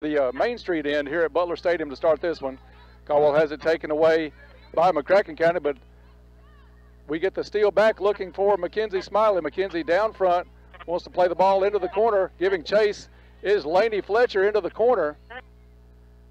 the Main Street end here at Butler Stadium to start this one. Caldwell has it taken away by McCracken County, but we get the steal back looking for Mackenzie Smiley. Mackenzie down front, wants to play the ball into the corner. Giving chase is Laney Fletcher into the corner.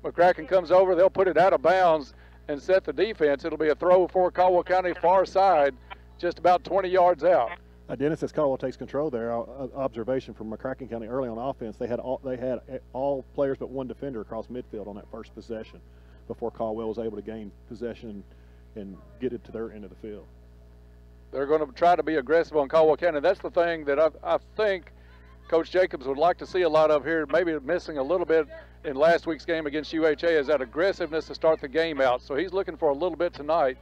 McCracken comes over. They'll put it out of bounds and set the defense. It'll be a throw for Caldwell County far side, just about 20 yards out. Dennis, as Caldwell takes control there, observation from McCracken County early on offense, they had all players but one defender across midfield on that first possession before Caldwell was able to gain possession and get it to their end of the field. They're going to try to be aggressive on Caldwell County. That's the thing that I think Coach Jacobs would like to see a lot of here, maybe missing a little bit in last week's game against UHA, is that aggressiveness to start the game out. So he's looking for a little bit tonight,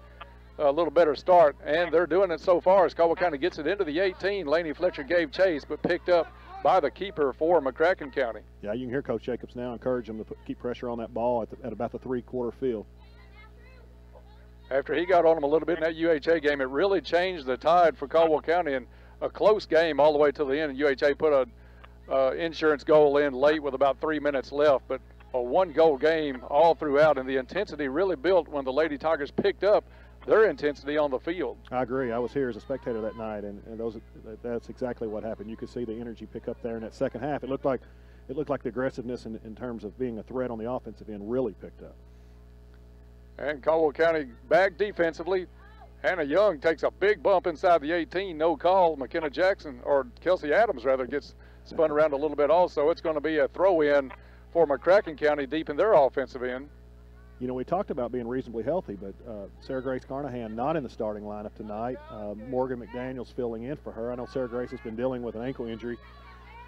a little better start, and they're doing it so far as Caldwell County gets it into the 18. Laney Fletcher gave chase, but picked up by the keeper for McCracken County. Yeah, you can hear Coach Jacobs now encourage them to keep pressure on that ball at about the three-quarter field. After he got on them a little bit in that UHA game, it really changed the tide for Caldwell County, and a close game all the way to the end. And UHA put a insurance goal in late with about 3 minutes left, but a one-goal game all throughout, and the intensity really built when the Lady Tigers picked up their intensity on the field. I agree. I was here as a spectator that night, and that's exactly what happened. You could see the energy pick up there in that second half. It looked like the aggressiveness in terms of being a threat on the offensive end really picked up. And Caldwell County back defensively. Hannah Young takes a big bump inside the 18, no call. McKenna Jackson, or Kelsey Adams rather, gets spun around a little bit also. It's going to be a throw-in for McCracken County deep in their offensive end. You know, we talked about being reasonably healthy, but Sarah Grace Carnahan not in the starting lineup tonight. Morgan McDaniel's filling in for her. I know Sarah Grace has been dealing with an ankle injury.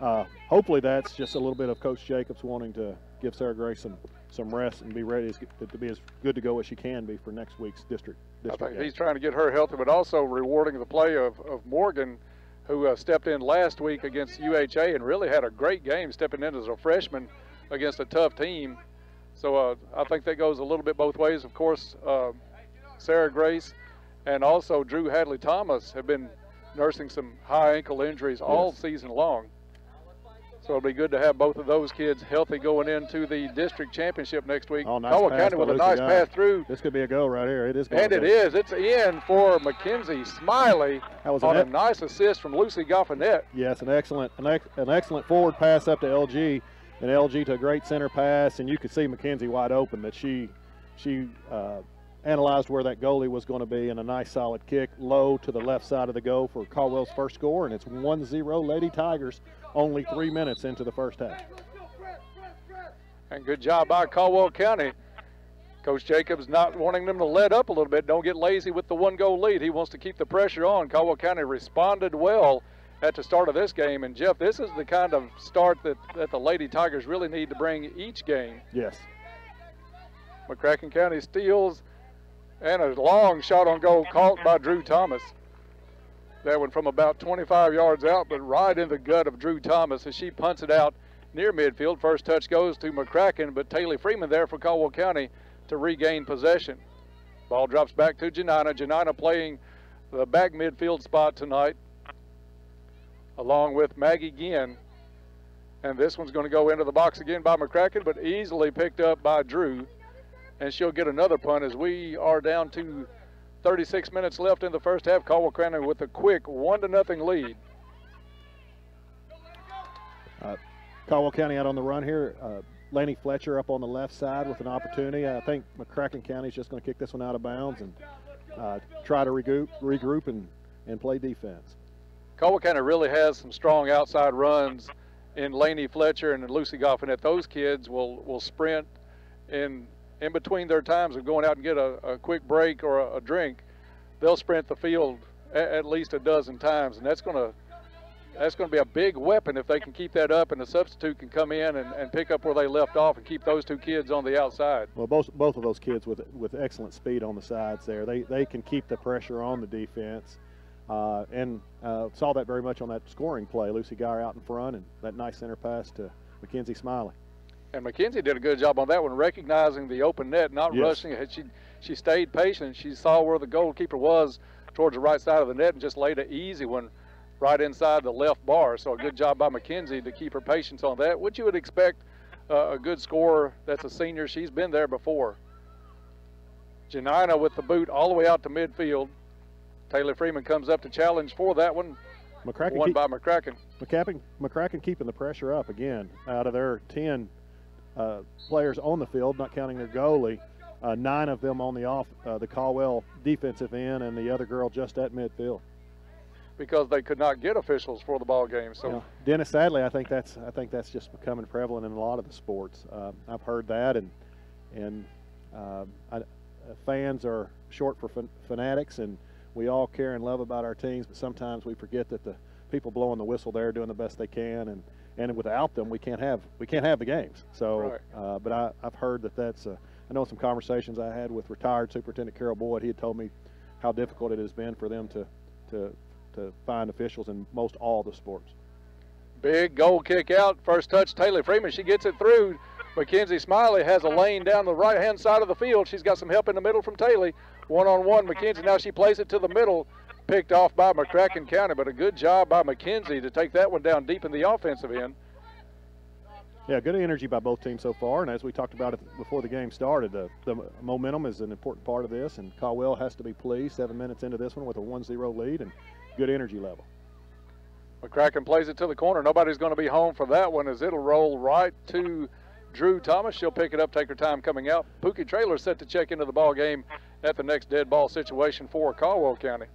Hopefully that's just a little bit of Coach Jacobs wanting to give Sarah Grace some rest and be ready to be as good to go as she can be for next week's district I think game. he's trying to get her healthy, but also rewarding the play of Morgan, who stepped in last week against UHA and really had a great game, stepping in as a freshman against a tough team. So I think that goes a little bit both ways. Of course, Sarah Grace and also Drew Hadley Thomas have been nursing some high ankle injuries all season long. So it'll be good to have both of those kids healthy going into the district championship next week. Oh, nice Caldwell pass County with a nice pass through. This could be a go right here. It is. And it is. It's in for Mackenzie Smiley on a nice assist from Lucy Goffinette. Yes, an excellent forward pass up to LG, and LG to a great center pass, and you could see Mackenzie wide open. That she analyzed where that goalie was going to be, and a nice solid kick low to the left side of the goal for Caldwell's first score, and it's 1-0 Lady Tigers. Only 3 minutes into the first half. And good job by Caldwell County. Coach Jacobs not wanting them to let up a little bit. Don't get lazy with the one-goal lead. He wants to keep the pressure on. Caldwell County responded well at the start of this game. And, Jeff, this is the kind of start that the Lady Tigers really need to bring each game. Yes. McCracken County steals, and a long shot on goal caught by Drew Thomas. That one from about 25 yards out, but right in the gut of Drew Thomas as she punts it out near midfield. First touch goes to McCracken, but Taylor Freeman there for Caldwell County to regain possession. Ball drops back to Janina. Janina playing the back midfield spot tonight, along with Maggie Ginn. And this one's going to go into the box again by McCracken, but easily picked up by Drew. And she'll get another punt as we are down to 36 minutes left in the first half. Caldwell County with a quick 1-0 lead. Caldwell County out on the run here. Laney Fletcher up on the left side with an opportunity. I think McCracken County is just going to kick this one out of bounds and try to regroup and play defense. Caldwell County really has some strong outside runs in Laney Fletcher and Lucy Goffinette. Those kids will sprint in between their times of going out and get a quick break or a drink. They'll sprint the field at least a dozen times, and that's going to be a big weapon if they can keep that up, and the substitute can come in and pick up where they left off and keep those two kids on the outside. Well, both of those kids with excellent speed on the sides there. They can keep the pressure on the defense, and saw that very much on that scoring play. Lucy Geyer out in front, and that nice center pass to Mackenzie Smiley. And Mackenzie did a good job on that one, recognizing the open net, not rushing it. She stayed patient. She saw where the goalkeeper was towards the right side of the net and just laid an easy one right inside the left bar. So a good job by Mackenzie to keep her patience on that, which you would expect a good scorer that's a senior. She's been there before. Janina with the boot all the way out to midfield. Taylor Freeman comes up to challenge for that one. Won by McCracken. McCracken keeping the pressure up again. Out of their 10 players on the field, not counting their goalie, 9 of them on the Caldwell defensive end, and the other girl just at midfield. Because they could not get officials for the ball game. So, you know, Dennis, sadly, I think that's just becoming prevalent in a lot of the sports. I've heard that, and fans are short for fanatics, and we all care and love about our teams, but sometimes we forget that the people blowing the whistle there are doing the best they can, and without them, we can't have the games. So, right. But I've heard that's. I know some conversations I had with retired Superintendent Carol Boyd. He had told me how difficult it has been for them to find officials in most all the sports. Big goal kick out. First touch, Taylor Freeman. She gets it through. Mackenzie Smiley has a lane down the right-hand side of the field. She's got some help in the middle from Taylor. One-on-one, Mackenzie. Now she plays it to the middle. Picked off by McCracken County, but a good job by Mackenzie to take that one down deep in the offensive end. Yeah, good energy by both teams so far, and as we talked about it before the game started, the momentum is an important part of this, and Caldwell has to be pleased 7 minutes into this one with a 1-0 lead and good energy level. McCracken plays it to the corner. Nobody's going to be home for that one as it'll roll right to Drew Thomas. She'll pick it up, take her time coming out. Pookie Trailer set to check into the ball game at the next dead ball situation for Caldwell County.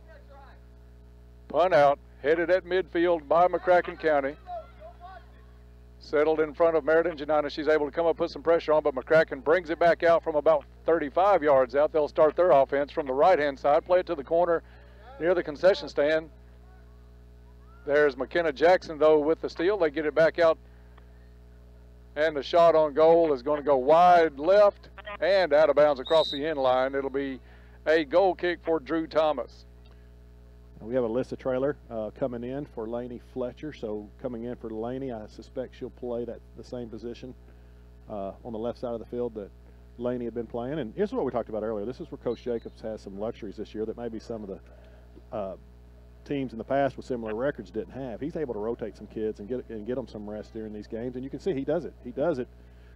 Punt out, headed at midfield by McCracken County. Settled in front of Meriden Janina. She's able to come up, put some pressure on, but McCracken brings it back out from about 35 yards out. They'll start their offense from the right-hand side, play it to the corner near the concession stand. There's McKenna Jackson, though, with the steal. They get it back out, and the shot on goal is going to go wide left and out of bounds across the end line. It'll be a goal kick for Drew Thomas. We have Alyssa Trailer coming in for Laney Fletcher. So coming in for Laney, I suspect she'll play the same position on the left side of the field that Laney had been playing. And here's what we talked about earlier. This is where Coach Jacobs has some luxuries this year that maybe some of the teams in the past with similar records didn't have. He's able to rotate some kids and get them some rest during these games. And you can see he does it. He does it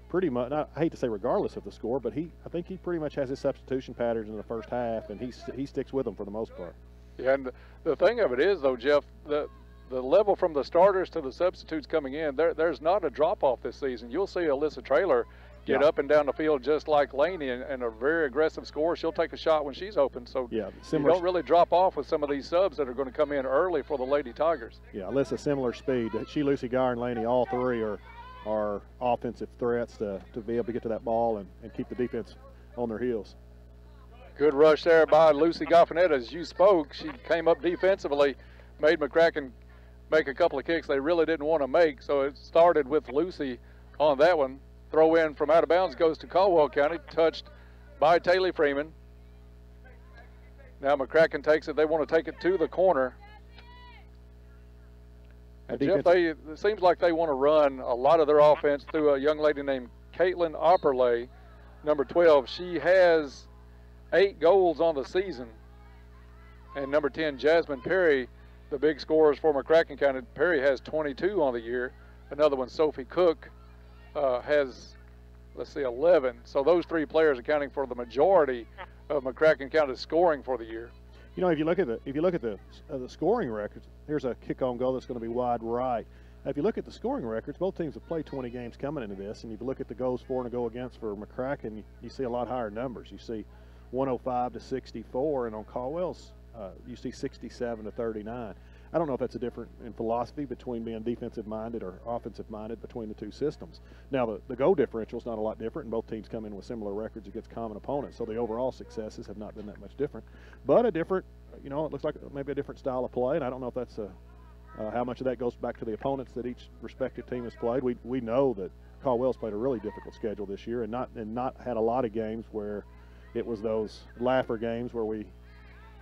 pretty much. I hate to say regardless of the score, but I think he pretty much has his substitution patterns in the first half, and he sticks with them for the most part. Yeah, and the thing of it is, though, Jeff, the level from the starters to the substitutes coming in, there's not a drop-off this season. You'll see Alyssa Trailer get up and down the field just like Laney, and a very aggressive scorer. She'll take a shot when she's open. So you don't really drop off with some of these subs that are going to come in early for the Lady Tigers. Yeah, Alyssa, similar speed. Lucy Geyer, and Laney, all three are offensive threats to be able to get to that ball and keep the defense on their heels. Good rush there by Lucy Goffinette. As you spoke, she came up defensively, made McCracken make a couple of kicks they really didn't want to make. So it started with Lucy on that one. Throw in from out of bounds goes to Caldwell County, touched by Taylor Freeman. Now McCracken takes it. They want to take it to the corner. And Jeff, it seems like they want to run a lot of their offense through a young lady named Caitlin Opperley, number 12. She has 8 goals on the season. And number 10, Jasmine Perry, the big scorers for McCracken County. Perry has 22 on the year. Another one, Sophie Cook, has, 11. So those 3 players accounting for the majority of McCracken County's scoring for the year. You know, if you look at the scoring records, here's a kick on goal that's going to be wide right. Now, if you look at the scoring records, both teams have played 20 games coming into this, and if you look at the goals for and a goal against for McCracken, you see a lot higher numbers. You see 105 to 64, and on Caldwell's, you see 67 to 39. I don't know if that's a difference in philosophy between being defensive-minded or offensive-minded between the two systems. Now, the goal differential is not a lot different, and both teams come in with similar records against common opponents, so the overall successes have not been that much different. But a different, it looks like maybe a different style of play, and I don't know if that's how much of that goes back to the opponents that each respective team has played. We know that Caldwell's played a really difficult schedule this year and not had a lot of games where it was those laugher games where we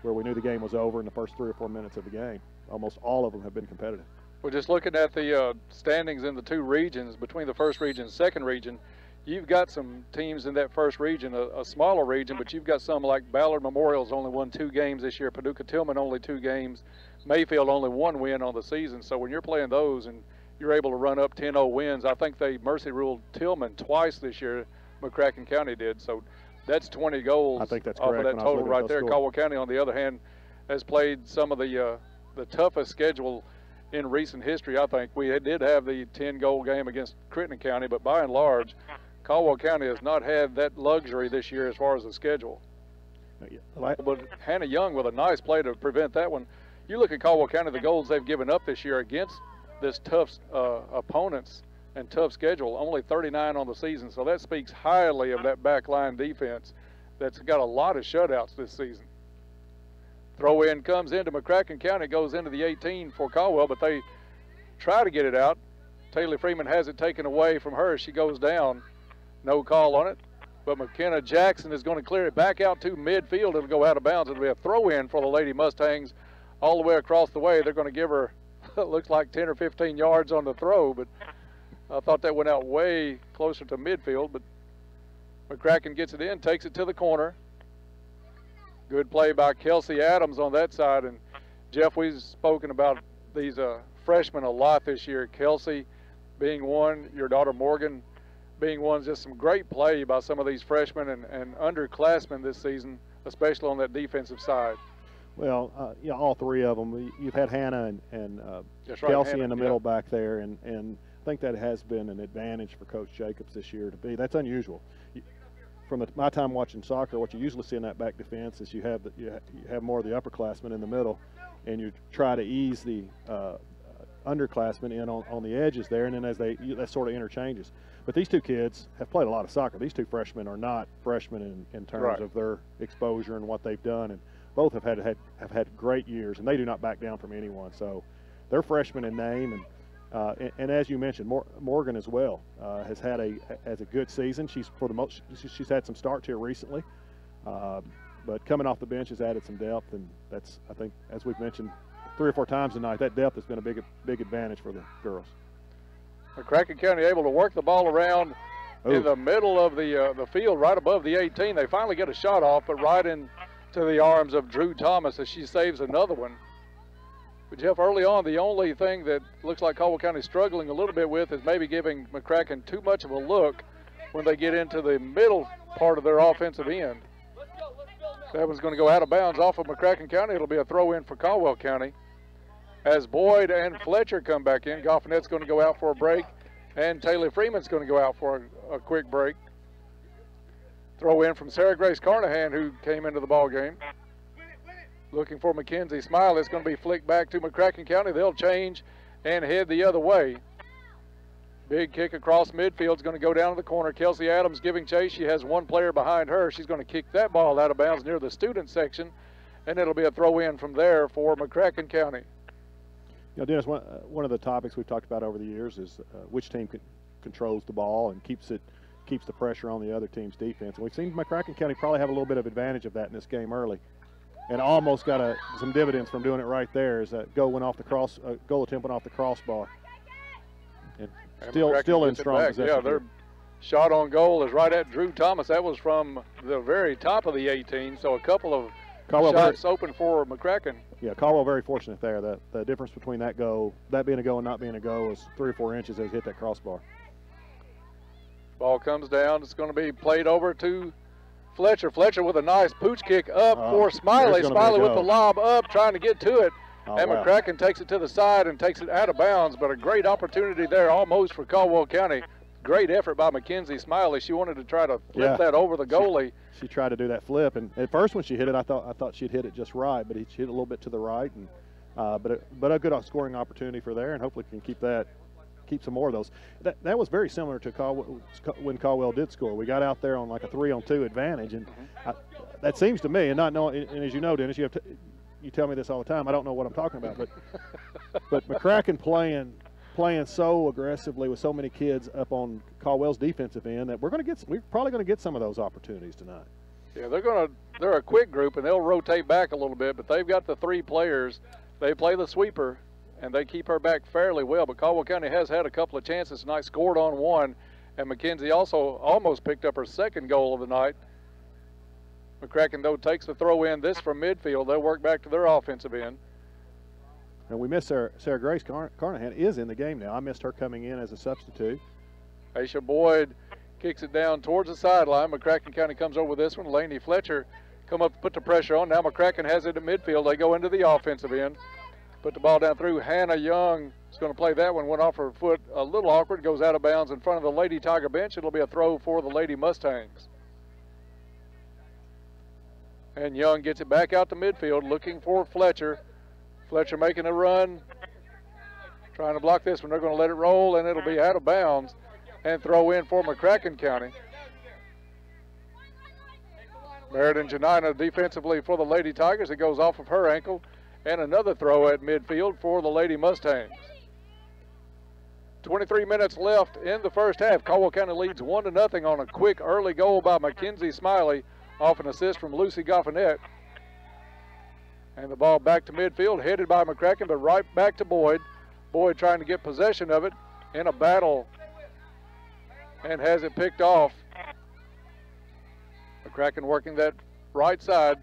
knew the game was over in the first 3 or 4 minutes of the game. Almost all of them have been competitive. We're just looking at the standings in the 2 regions, between the first region and second region. You've got some teams in that first region, a smaller region, but you've got some like Ballard Memorial's only won 2 games this year. Paducah Tillman only 2 games. Mayfield only 1 win on the season. So when you're playing those and you're able to run up 10-0 wins. I think they mercy ruled Tillman twice this year. McCracken County did. So that's 20 goals. I think that's off correct. of that total right there. Caldwell County, on the other hand, has played some of the toughest schedule in recent history. I think we did have the 10-goal game against Crittenden County, but by and large, Caldwell County has not had that luxury this year as far as the schedule. But Hannah Young with a nice play to prevent that one. You look at Caldwell County, the goals they've given up this year against this tough opponents and tough schedule, only 39 on the season. So that speaks highly of that backline defense that's got a lot of shutouts this season. Throw in comes into McCracken County, goes into the 18 for Caldwell, but they try to get it out. Taylor Freeman has it taken away from her as she goes down. No call on it, but McKenna Jackson is going to clear it back out to midfield. It'll go out of bounds. It'll be a throw in for the Lady Mustangs all the way across the way. They're going to give her, it looks like 10 or 15 yards on the throw, but I thought that went out way closer to midfield, but McCracken gets it in, takes it to the corner. Good play by Kelsey Adams on that side. And Jeff, we've spoken about these freshmen a lot this year. Kelsey being one, your daughter Morgan being one. Just some great play by some of these freshmen and underclassmen this season, especially on that defensive side. Well, yeah, all three of them. You've had Hannah and right, Kelsey Hannah, in the middle back there, and I think that has been an advantage for Coach Jacobs this year to be. That's unusual. From my time watching soccer, what you usually see in that back defense is you have more of the upperclassmen in the middle, and you try to ease the underclassmen in on the edges there, and then that sort of interchanges. But these two kids have played a lot of soccer. These two freshmen are not freshmen in terms right. of their exposure and what they've done, and both have had great years, and they do not back down from anyone. So they're freshmen in name, and as you mentioned, Morgan as well has had a good season. She's had some starts here recently, but coming off the bench has added some depth, and that's, I think, as we've mentioned 3 or 4 times tonight, that depth has been a big advantage for the girls. McCracken County able to work the ball around in the middle of the field, right above the 18. They finally get a shot off, but right into the arms of Drew Thomas as she saves another one. But Jeff, early on, the only thing that looks like Caldwell County is struggling a little bit with is maybe giving McCracken too much of a look when they get into the middle part of their offensive end. That one's going to go out of bounds off of McCracken County. It'll be a throw in for Caldwell County. As Boyd and Fletcher come back in, Goffinette's going to go out for a break, and Taylor Freeman's going to go out for a quick break. Throw in from Sarah Grace Carnahan, who came into the ball game. Looking for Mackenzie Smile. It's going to be flicked back to McCracken County. They'll change and head the other way. Big kick across midfield is going to go down to the corner. Kelsey Adams giving chase. She has one player behind her. She's going to kick that ball out of bounds near the student section, and it'll be a throw in from there for McCracken County. You know, Dennis, one of the topics we've talked about over the years is which team controls the ball and keeps the pressure on the other team's defense. And we've seen McCracken County probably have a little bit of advantage of that in this game early, and almost got some dividends from doing it right there. As that goal attempt went off the crossbar, and still in strong possession. Yeah, their shot on goal is right at Drew Thomas. That was from the very top of the 18, so a couple of shots open for McCracken. Yeah, Caldwell very fortunate there. The difference between that being a go and not being a go was 3 or 4 inches as it hit that crossbar. Ball comes down. It's going to be played over to Fletcher. Fletcher with a nice pooch kick up for Smiley. Smiley with the lob up, trying to get to it. And McCracken takes it to the side and takes it out of bounds, but a great opportunity there almost for Caldwell County. Great effort by Mackenzie Smiley. She wanted to try to flip that over the goalie. She tried to do that flip, and at first when she hit it, I thought she'd hit it just right, but she hit it a little bit to the right, and but a good scoring opportunity for there, and hopefully can keep some more of those. That was very similar to when Caldwell did score. We got out there on like a 3-on-2 advantage, and that seems to me, and not knowing, and as you know, Dennis, you tell me this all the time. I don't know what I'm talking about, but McCracken playing so aggressively with so many kids up on Caldwell's defensive end that we're probably going to get some of those opportunities tonight. Yeah, they're a quick group, and they'll rotate back a little bit, but they've got the 3 players. They play the sweeper, and they keep her back fairly well, but Caldwell County has had a couple of chances tonight, scored on one, and McKenzie also almost picked up her 2nd goal of the night. McCracken, though, takes the throw in. This from midfield. They'll work back to their offensive end. And we missed Sarah Grace Carnahan is in the game now. I missed her coming in as a substitute. Aisha Boyd kicks it down towards the sideline. McCracken County comes over this one. Laney Fletcher come up, put the pressure on. Now McCracken has it at midfield. They go into the offensive end. Put the ball down through. Hannah Young is going to play that one. Went off her foot a little awkward. Goes out of bounds in front of the Lady Tiger bench. It'll be a throw for the Lady Mustangs. And Young gets it back out to midfield looking for Fletcher. Fletcher making a run. Trying to block this one. They're going to let it roll, and it'll be out of bounds and throw in for McCracken County. Meriden Janina defensively for the Lady Tigers. It goes off of her ankle. And another throw at midfield for the Lady Mustangs. 23 minutes left in the first half. Caldwell County leads 1-0 on a quick early goal by Mackenzie Smiley off an assist from Lucy Goffinette. And the ball back to midfield, headed by McCracken, but right back to Boyd. Boyd trying to get possession of it in a battle and has it picked off. McCracken working that right side.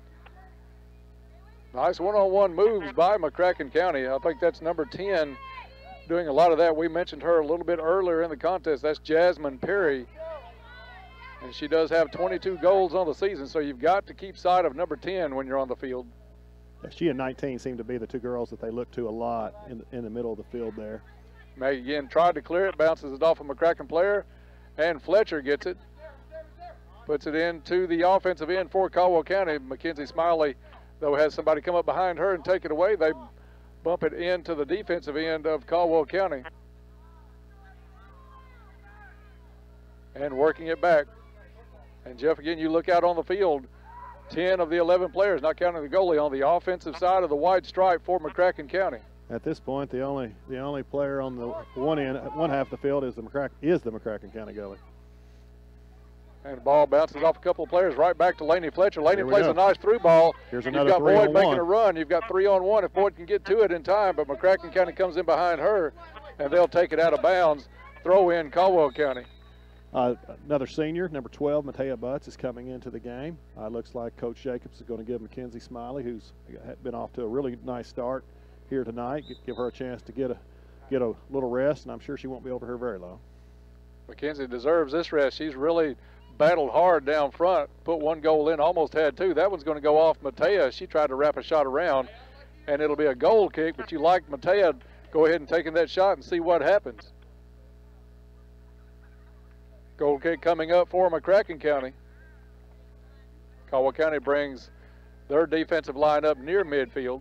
Nice one-on-one moves by McCracken County. I think that's number 10 doing a lot of that. We mentioned her a little bit earlier in the contest. That's Jasmine Perry. And she does have 22 goals on the season, so you've got to keep sight of number 10 when you're on the field. She and 19 seem to be the two girls that they look to a lot in the middle of the field there. May again tried to clear it, bounces it off a McCracken player, and Fletcher gets it. Puts it into the offensive end for Caldwell County. Mackenzie Smiley, though, has somebody come up behind her and take it away. They bump it into the defensive end of Caldwell County. And working it back. And Jeff, again, you look out on the field. 10 of the 11 players, not counting the goalie, on the offensive side of the wide stripe for McCracken County. At this point, the only player on the one half of the field is the McCracken County goalie. And the ball bounces off a couple of players right back to Laney Fletcher. Laney plays a nice through ball. Here's You've another got Boyd making 3-on-1. a run. You've got 3-on-1 if Boyd can get to it in time, but McCracken County comes in behind her, and they'll take it out of bounds. Throw in Caldwell County. Another senior, number 12, Matea Butts, is coming into the game. Looks like Coach Jacobs is going to give Mackenzie Smiley, who's been off to a really nice start here tonight, give her a chance to get a little rest, and I'm sure she won't be over here very long. Mackenzie deserves this rest. She's really battled hard down front, put one goal in, almost had two. That one's going to go off Matea. She tried to wrap a shot around, and it'll be a goal kick, but you like Matea, go ahead and take that shot and see what happens. Goal kick coming up for McCracken County. Caldwell County brings their defensive line up near midfield.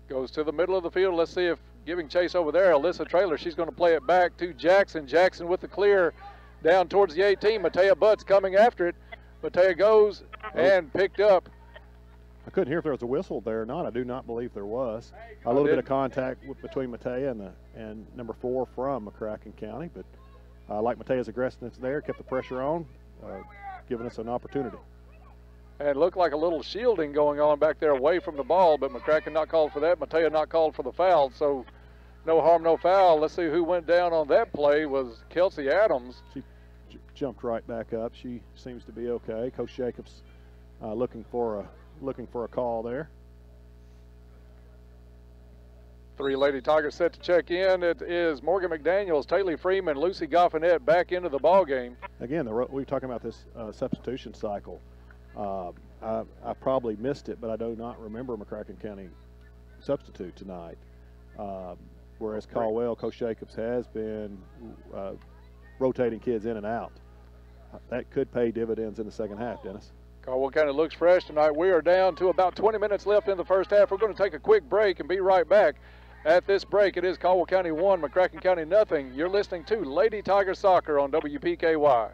Goes to the middle of the field. Let's see if giving chase over there, Alyssa Traylor, she's going to play it back to Jackson. Jackson with the clear down towards the 18. Matea Butts coming after it. Matea goes and picked up. I couldn't hear if there was a whistle there or not. I do not believe there was. A little bit of contact between Matea and number 4 from McCracken County, but I like Matea's aggressiveness there, kept the pressure on, giving us an opportunity. And it looked like a little shielding going on back there away from the ball, but McCracken not called for that. Matea not called for the foul, so no harm, no foul. Let's see who went down on that play. Was Kelsey Adams. She jumped right back up. She seems to be okay. Coach Jacobs looking for a call there. 3 Lady Tigers set to check in. It is Morgan McDaniels, Taylor Freeman, Lucy Goffinette back into the ball game. Again, we were talking about this substitution cycle. I probably missed it, but I do not remember McCracken County substitute tonight. Whereas Caldwell, Coach Jacobs has been rotating kids in and out. That could pay dividends in the second half, Dennis. Caldwell County looks fresh tonight. We are down to about 20 minutes left in the first half. We're going to take a quick break and be right back. At this break, it is Caldwell County 1, McCracken County nothing. You're listening to Lady Tiger Soccer on WPKY.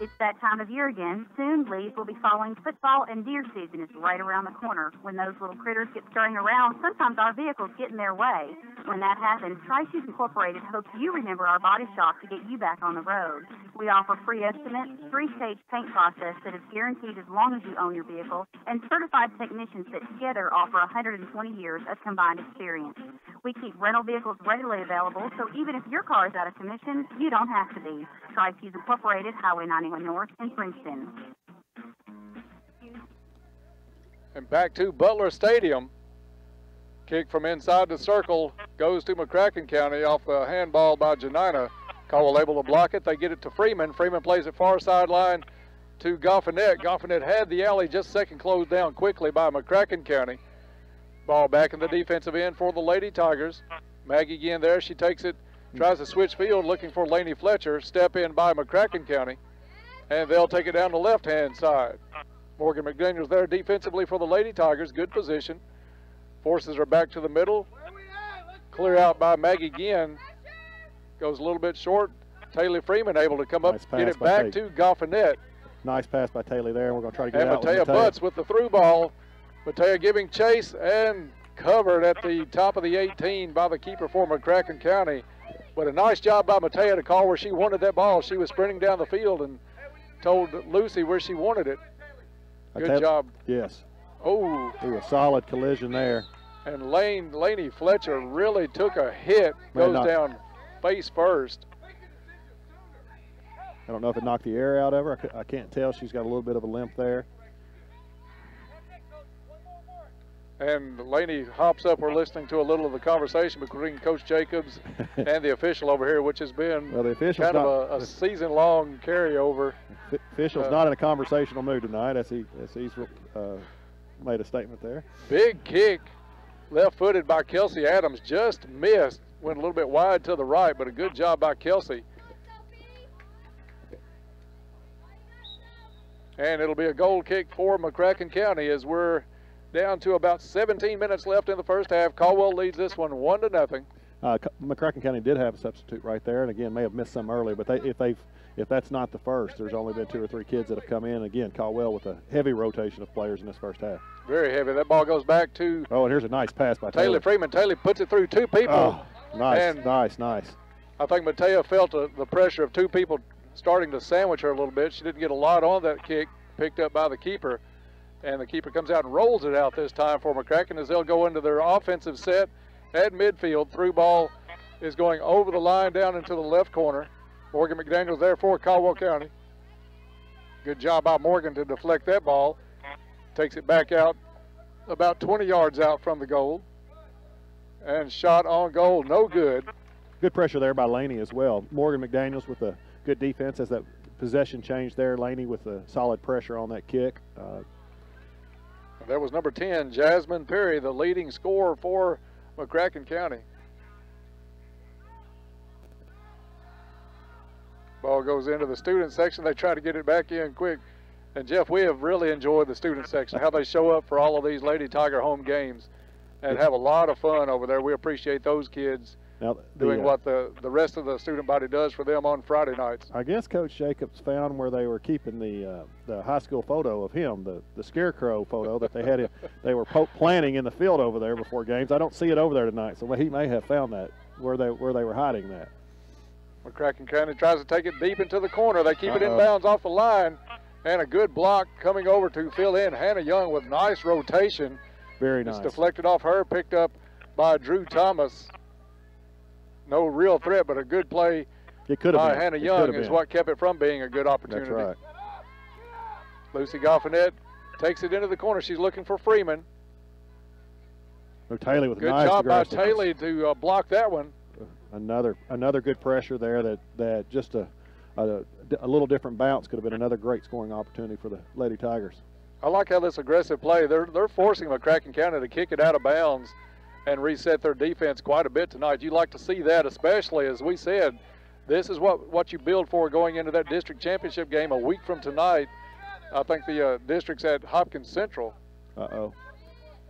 It's that time of year again. Soon, leaves will be falling. Football and deer season is right around the corner. When those little critters get scurrying around, sometimes our vehicles get in their way. When that happens, Tri-Shoes Incorporated hopes you remember our body shop to get you back on the road. We offer free estimates, 3-stage paint process that is guaranteed as long as you own your vehicle, and certified technicians that together offer 120 years of combined experience. We keep rental vehicles readily available, so even if your car is out of commission, you don't have to be. Tri-Shoes Incorporated, Highway 91 North in Princeton. And back to Butler Stadium. Kick from inside the circle goes to McCracken County off the handball by Janina. Caldwell able to block it. They get it to Freeman. Freeman plays it far sideline to Goffinet. Goffinet had the alley just second closed down quickly by McCracken County. Ball back in the defensive end for the Lady Tigers. Maggie again there. She takes it, tries to switch field looking for Laney Fletcher. Step in by McCracken County. And they'll take it down the left-hand side. Morgan McDaniels there defensively for the Lady Tigers. Good position. Forces her back to the middle. Clear out by Maggie Ginn. Goes a little bit short. Taylor Freeman able to come up, get it back to Goffinet. Nice pass by Taylor there, and we're going to try to get it out. And Matea Butts with the through ball. Matea giving chase and covered at the top of the 18 by the keeper for McCracken County. But a nice job by Matea to call where she wanted that ball. She was sprinting down the field and told Lucy where she wanted it. Good job. Yes. Oh. A solid collision there. And Laney Fletcher really took a hit, goes down face first. I don't know if it knocked the air out of her. I can't tell. She's got a little bit of a limp there. And Laney hops up. We're listening to a little of the conversation between Coach Jacobs and the official over here, which has been kind of a season-long carryover. Official's not in a conversational mood tonight, as he's made a statement there. Big kick, left-footed by Kelsey Adams, just missed. Went a little bit wide to the right, but a good job by Kelsey. And it'll be a goal kick for McCracken County as we're down to about 17 minutes left in the first half. Caldwell leads this one 1-0. McCracken County did have a substitute right there, and again may have missed some early, but if that's not the first, there's only been 2 or 3 kids that have come in. Again, Caldwell with a heavy rotation of players in this first half. Very heavy. That ball goes back to. Oh, and here's a nice pass by Taylor Freeman. Taylor puts it through 2 people. Oh, nice. I think Matea felt the pressure of 2 people starting to sandwich her a little bit. She didn't get a lot on that kick, picked up by the keeper. And the keeper comes out and rolls it out this time for McCracken as they'll go into their offensive set at midfield. Through ball is going over the line down into the left corner. Morgan McDaniels there for Caldwell County. Good job by Morgan to deflect that ball. Takes it back out about 20 yards out from the goal. And shot on goal, no good. Good pressure there by Laney as well. Morgan McDaniels with a good defense as that possession change there. Laney with a solid pressure on that kick. That was number 10, Jasmine Perry, the leading scorer for McCracken County. Ball goes into the student section. They try to get it back in quick. And, Jeff, we have really enjoyed the student section, how they show up for all of these Lady Tiger home games and have a lot of fun over there. We appreciate those kids doing what the rest of the student body does for them on Friday nights. I guess Coach Jacobs found where they were keeping the high school photo of him, the scarecrow photo that they had. They were planting in the field over there before games. I don't see it over there tonight, so he may have found that where they were hiding that. McCracken County tries to take it deep into the corner. They keep it in bounds off the line, and a good block coming over to fill in Hannah Young with nice rotation. Very nice. It's deflected off her, picked up by Drew Thomas. No real threat, but a good play by Hannah Young is what kept it from being a good opportunity. That's right. Lucy Goffinet takes it into the corner. She's looking for Freeman. Taylor with good nice job by Taylor to block that one. Another good pressure there that just a little different bounce could have been another great scoring opportunity for the Lady Tigers. I like how this aggressive play, they're forcing McCracken County to kick it out of bounds and reset their defense quite a bit tonight. You'd like to see that, especially as we said, this is what you build for going into that district championship game a week from tonight. I think the district's at Hopkins Central. Uh-oh.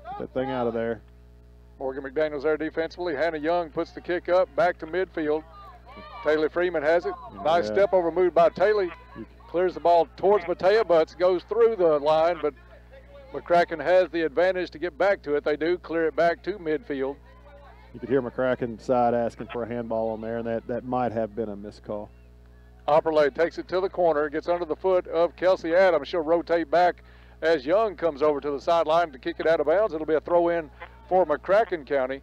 Get that thing out of there. Morgan McDaniels there defensively. Hannah Young puts the kick up, back to midfield. Taylor Freeman has it. Nice step over move by Taylor. Clears the ball towards Matea Butts, goes through the line, but McCracken has the advantage to get back to it. They do clear it back to midfield. You could hear McCracken side asking for a handball on there, and that might have been a missed call. Opperley takes it to the corner, gets under the foot of Kelsey Adams. She'll rotate back as Young comes over to the sideline to kick it out of bounds. It'll be a throw-in for McCracken County.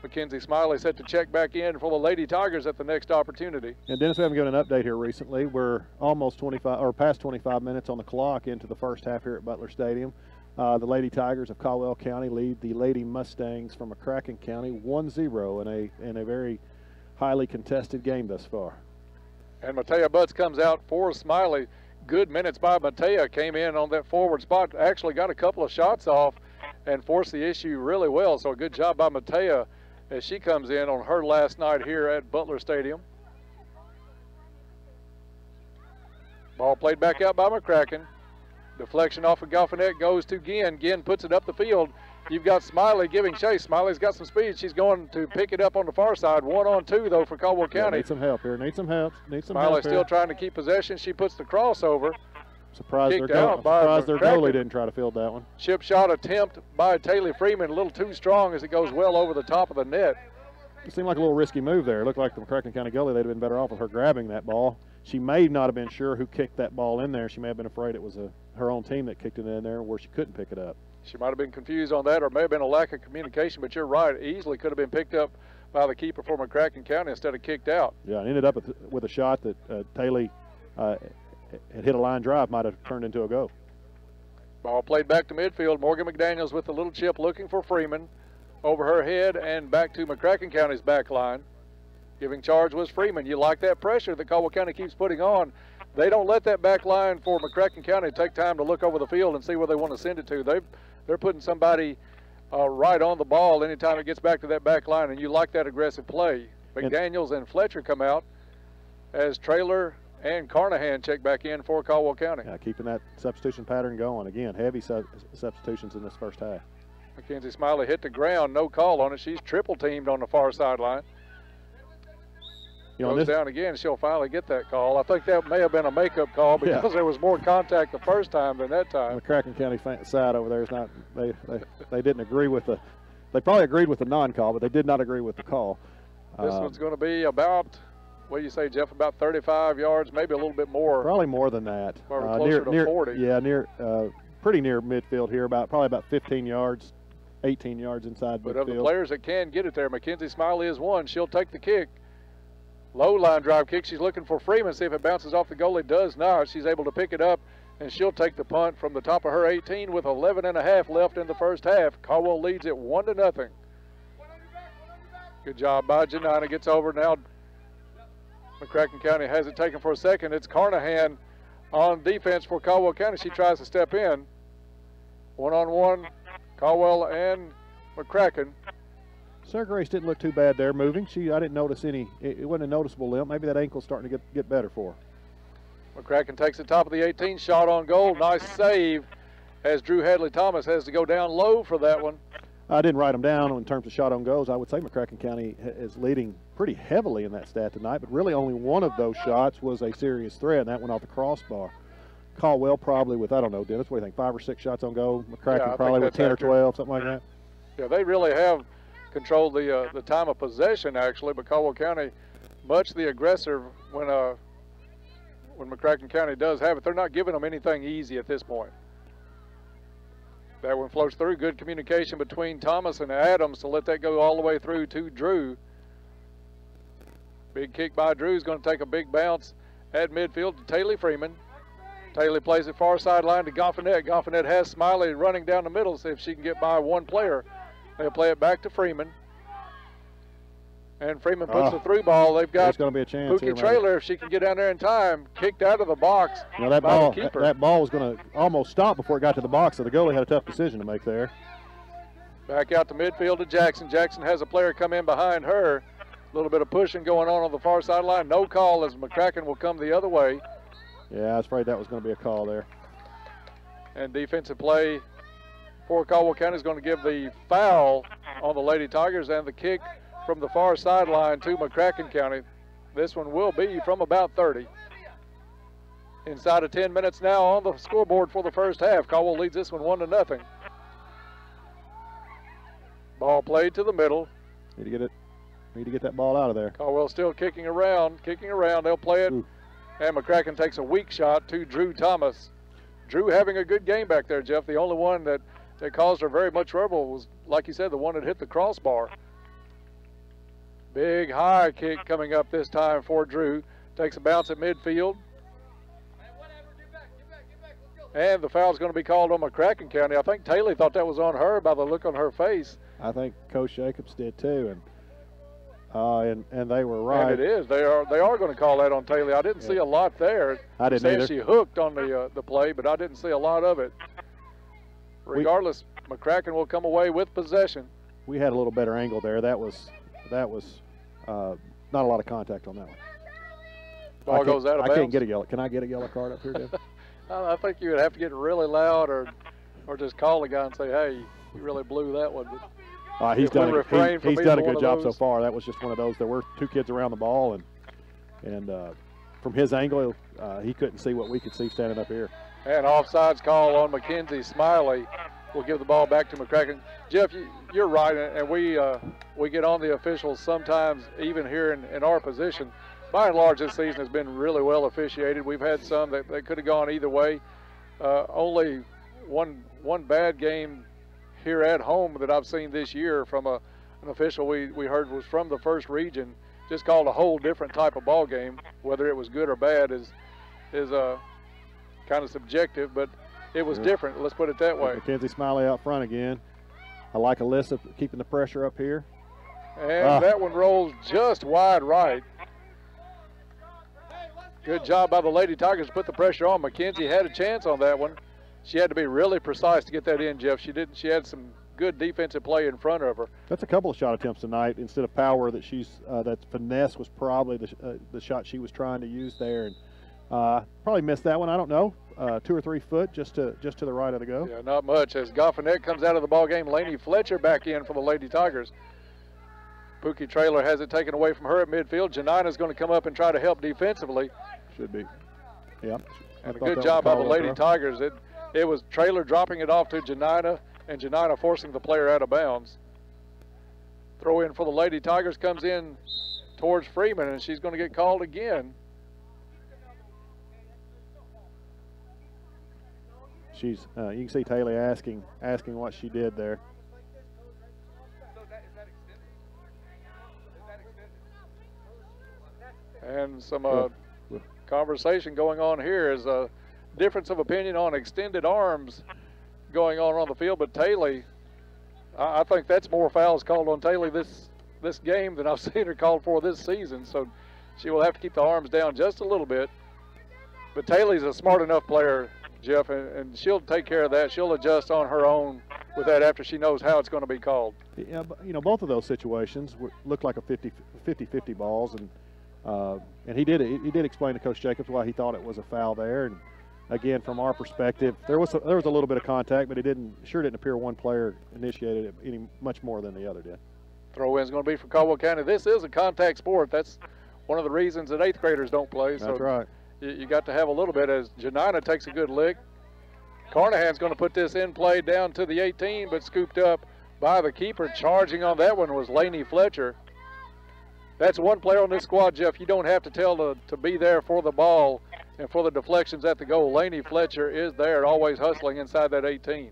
Mackenzie Smiley set to check back in for the Lady Tigers at the next opportunity. And Dennis, we haven't given an update here recently. We're almost 25 or past 25 minutes on the clock into the first half here at Butler Stadium. The Lady Tigers of Caldwell County lead the Lady Mustangs from McCracken County 1-0 in a very highly contested game thus far. And Matea Butts comes out for Smiley. Good minutes by Matea, came in on that forward spot, actually got a couple of shots off and forced the issue really well. So a good job by Matea as she comes in on her last night here at Butler Stadium. Ball played back out by McCracken. Deflection off of Goffinette goes to Ginn. Ginn puts it up the field. You've got Smiley giving chase. Smiley's got some speed. She's going to pick it up on the far side. 1-on-2 though for Caldwell County. Need some help here. Need some help. Smiley still trying to keep possession. She puts the crossover. Surprised their goalie didn't try to field that one. Chip shot attempt by Taylor Freeman. A little too strong as it goes well over the top of the net. It seemed like a little risky move there. It looked like the McCracken County goalie, they'd have been better off with her grabbing that ball. She may not have been sure who kicked that ball in there. She may have been afraid it was her own team that kicked it in there where she couldn't pick it up. She might have been confused on that, or may have been a lack of communication, but you're right. Easily could have been picked up by the keeper for McCracken County instead of kicked out. Yeah, and ended up with a shot that Taylor had hit a line drive, might have turned into a go. Ball played back to midfield. Morgan McDaniels with the little chip looking for Freeman. Over her head and back to McCracken County's back line. Giving charge was Freeman. You like that pressure that Caldwell County keeps putting on. They don't let that back line for McCracken County take time to look over the field and see where they want to send it to. They're putting somebody right on the ball anytime it gets back to that back line, and you like that aggressive play. McDaniels and Fletcher come out as Traylor and Carnahan check back in for Caldwell County. Yeah, keeping that substitution pattern going. Again, heavy substitutions in this first half. Mackenzie Smiley hit the ground, no call on it. She's triple teamed on the far sideline. Goes down again, she'll finally get that call. I think that may have been a makeup call because there was more contact the first time than that time. The McCracken County side over there is not, they didn't agree with they probably agreed with the non-call, but they did not agree with the call. This one's going to be about, what do you say, Jeff, about 35 yards, maybe a little bit more. Probably more than that. Closer to 40. Yeah, pretty near midfield here, probably about 15 yards, 18 yards inside midfield. But of the players that can get it there, Mackenzie Smiley is one. She'll take the kick. Low line drive kick. She's looking for Freeman, see if it bounces off the goalie. Does not. She's able to pick it up, and she'll take the punt from the top of her 18 with 11.5 left in the first half. Caldwell leads it 1-0. Good job by Janina. Gets over now. McCracken County has it taken for a second. It's Carnahan on defense for Caldwell County. She tries to step in. One-on-one, Caldwell and McCracken. Sarah Grace didn't look too bad there moving. I didn't notice any, it wasn't a noticeable limp. Maybe that ankle's starting to get better for her. McCracken takes the top of the 18, shot on goal. Nice save as Drew Hadley Thomas has to go down low for that one. I didn't write them down in terms of shot on goals. I would say McCracken County is leading pretty heavily in that stat tonight, but really only one of those shots was a serious threat, and that went off the crossbar. Caldwell probably with, I don't know, Dennis, what do you think, 5 or 6 shots on goal? McCracken probably with 10 or 12, something like that. Yeah, they really have controlled the time of possession, actually, but Caldwell County much the aggressor when McCracken County does have it. They're not giving them anything easy at this point. That one floats through. Good communication between Thomas and Adams to let that go all the way through to Drew. Big kick by Drew is going to take a big bounce at midfield to Taylor Freeman. Taylor plays it far sideline to Goffinette. Goffinette has Smiley running down the middle, see if she can get by one player. They'll play it back to Freeman. And Freeman puts the through ball. They've got going to be a chance Pookie Trailer, if she can get down there in time, kicked out of the box that by ball, the keeper. That ball was going to almost stop before it got to the box, so the goalie had a tough decision to make there. Back out to midfield to Jackson. Jackson has a player come in behind her. A little bit of pushing going on the far sideline. No call as McCracken will come the other way. Yeah, I was afraid that was going to be a call there. And defensive play for Caldwell County is going to give the foul on the Lady Tigers and the kick from the far sideline to McCracken County. This one will be from about 30. Inside of 10 minutes now on the scoreboard for the first half. Caldwell leads this one 1-0. Ball played to the middle. Need to get that ball out of there. Caldwell still kicking around. They'll play it. Ooh. And McCracken takes a weak shot to Drew Thomas. Drew having a good game back there, Jeff. The only one that caused her very much trouble was, like you said, the one that hit the crossbar. Big high kick coming up this time for Drew. Takes a bounce at midfield. And the foul's going to be called on McCracken County. I think Taylor thought that was on her by the look on her face. I think Coach Jacobs did too, and they were right. And it is. They are going to call that on Taylor. I didn't see a lot there. I didn't either. She hooked on the play, but I didn't see a lot of it. Regardless, McCracken will come away with possession. We had a little better angle there. That was not a lot of contact on that one. Ball goes out of bounds. I can't get a yellow. Can I get a yellow card up here, Dave? I think you would have to get really loud or just call the guy and say, hey, you really blew that one. He's done a good job so far. That was just one of those. There were two kids around the ball, and from his angle, he couldn't see what we could see standing up here. And offsides call on Mackenzie Smiley. We'll give the ball back to McCracken. Jeff, you're right, and we get on the officials sometimes, even here in our position. By and large, this season has been really well officiated. We've had some that could have gone either way. Only one bad game here at home that I've seen this year from an official we heard was from the first region. Just called a whole different type of ball game. Whether it was good or bad is kind of subjective, but it was different. Let's put it that way. Mackenzie Smiley out front again. I like Alyssa keeping the pressure up here. And that one rolls just wide right. Good job by the Lady Tigers to put the pressure on. Mackenzie had a chance on that one. She had to be really precise to get that in, Jeff. She didn't. She had some good defensive play in front of her. That's a couple of shot attempts tonight. Instead of power, that finesse was probably the shot she was trying to use there, and probably missed that one. I don't know, 2 or 3 foot just to the right of the go. Yeah, not much. As Goffinette comes out of the ball game, Laney Fletcher back in for the Lady Tigers. Pookie Traylor has it taken away from her at midfield. Janina's going to come up and try to help defensively. Should be. Yeah. And a good job by the Lady Tigers. It was Traylor dropping it off to Janina, and Janina forcing the player out of bounds. Throw in for the Lady Tigers comes in towards Freeman, and she's going to get called again. She's you can see Taylor asking what she did there. And some conversation going on here is a difference of opinion on extended arms going on the field. But Taylor, I think that's more fouls called on Taylor this game than I've seen her called for this season. So she will have to keep the arms down just a little bit. But Taylor's a smart enough player, Jeff, and she'll take care of that. She'll adjust on her own with that after she knows how it's going to be called. Yeah, but, both of those situations looked like a 50-50 balls, and he did explain to Coach Jacobs why he thought it was a foul there. And again, from our perspective, there was a little bit of contact, but it sure didn't appear one player initiated it any much more than the other did. Throw-in is going to be for Caldwell County. This is a contact sport. That's one of the reasons that 8th graders don't play. So that's right. You got to have a little bit as Janina takes a good lick. Carnahan's going to put this in play down to the 18, but scooped up by the keeper. Charging on that one was Laney Fletcher. That's one player on this squad, Jeff, you don't have to tell to be there for the ball and for the deflections at the goal. Laney Fletcher is there, always hustling inside that 18.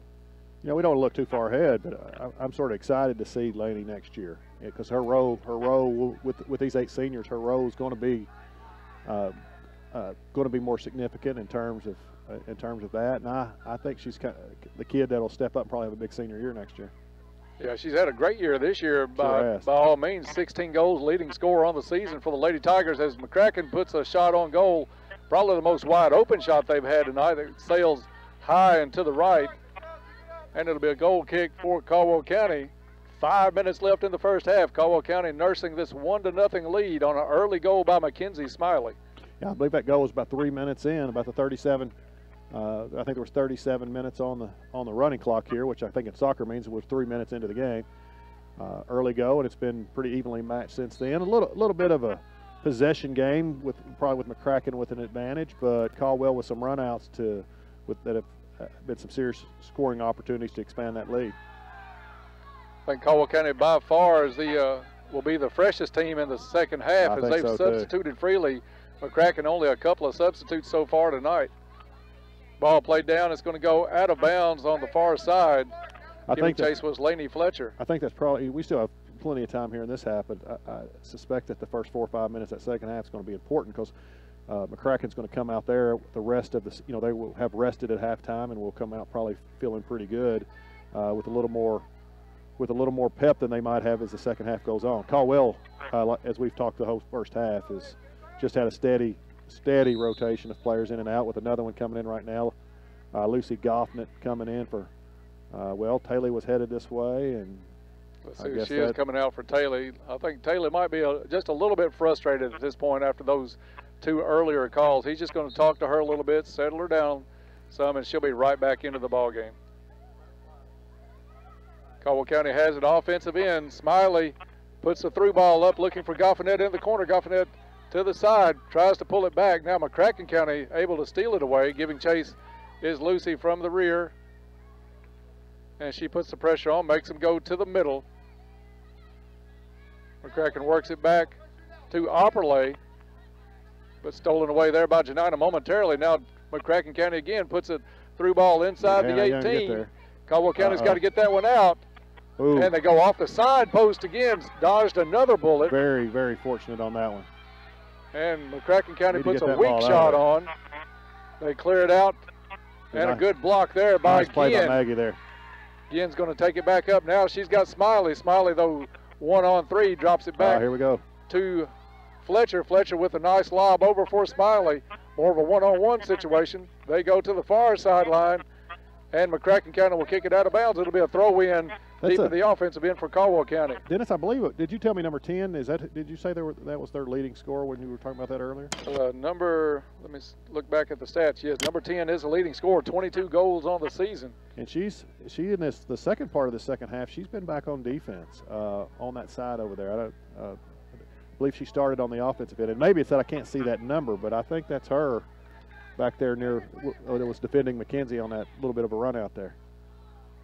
We don't want to look too far ahead, but I'm sort of excited to see Laney next year because her role with these 8 seniors, her role is going to be more significant in terms of that, and I think she's the kid that'll step up and probably have a big senior year next year. Yeah, she's had a great year this year by all means. 16 goals, leading scorer on the season for the Lady Tigers as McCracken puts a shot on goal, probably the most wide open shot they've had tonight. It sails high and to the right, and it'll be a goal kick for Caldwell County. 5 minutes left in the first half. Caldwell County nursing this 1-0 lead on an early goal by Mackenzie Smiley. Yeah, I believe that goal was about 3 minutes in, about the 37. I think there was 37 minutes on the running clock here, which I think in soccer means it was 3 minutes into the game. Early go, and it's been pretty evenly matched since then. A little bit of a possession game probably with McCracken with an advantage, but Caldwell with some runouts that have been some serious scoring opportunities to expand that lead. I think Caldwell County by far will be the freshest team in the second half as they've substituted freely. McCracken only a couple of substitutes so far tonight. Ball played down. It's going to go out of bounds on the far side. I think chase was Laney Fletcher. I think that's probably, we still have plenty of time here in this half, but I suspect that the first 4 or 5 minutes of that second half is going to be important because McCracken's going to come out there the rest of the, they will have rested at halftime and will come out probably feeling pretty good with a little more pep than they might have as the second half goes on. Caldwell, as we've talked the whole first half, has just had a steady rotation of players in and out, with another one coming in right now. Lucy Goffnett coming in for, Taylor was headed this way, and let's see who she is coming out for Taylor. I think Taylor might be just a little bit frustrated at this point after those 2 earlier calls. He's just going to talk to her a little bit, settle her down some, and she'll be right back into the ball game. Caldwell County has an offensive end. Smiley puts the through ball up, looking for Goffnett in the corner. Goffnett to the side, tries to pull it back. Now McCracken County able to steal it away. Giving chase is Lucy from the rear. And she puts the pressure on, makes them go to the middle. McCracken works it back to Opperley, but stolen away there by Janina momentarily. Now McCracken County again puts it through ball inside the 18. Caldwell County's got to get that one out. Ooh. And they go off the side post again, dodged another bullet. Very, very fortunate on that one. And McCracken County puts a weak shot on. They clear it out. And a good block there by Nice play by Maggie there. Gien's going to take it back up now. She's got Smiley. Smiley, though, 1-on-3, drops it back. Here we go. To Fletcher. Fletcher with a nice lob over for Smiley. More of a one-on-one situation. They go to the far sideline, and McCracken County will kick it out of bounds. It'll be a throw-in deep in the offensive end for Caldwell County. Dennis, I believe, did you tell me number 10? Did you say that was their leading scorer when you were talking about that earlier? Let me look back at the stats. Yes, number 10 is the leading scorer, 22 goals on the season. And she in the second part of the second half, she's been back on defense on that side over there. I believe she started on the offensive end, and maybe it's that I can't see that number, but I think that's her back there near that was defending McKenzie on that little bit of a run out there.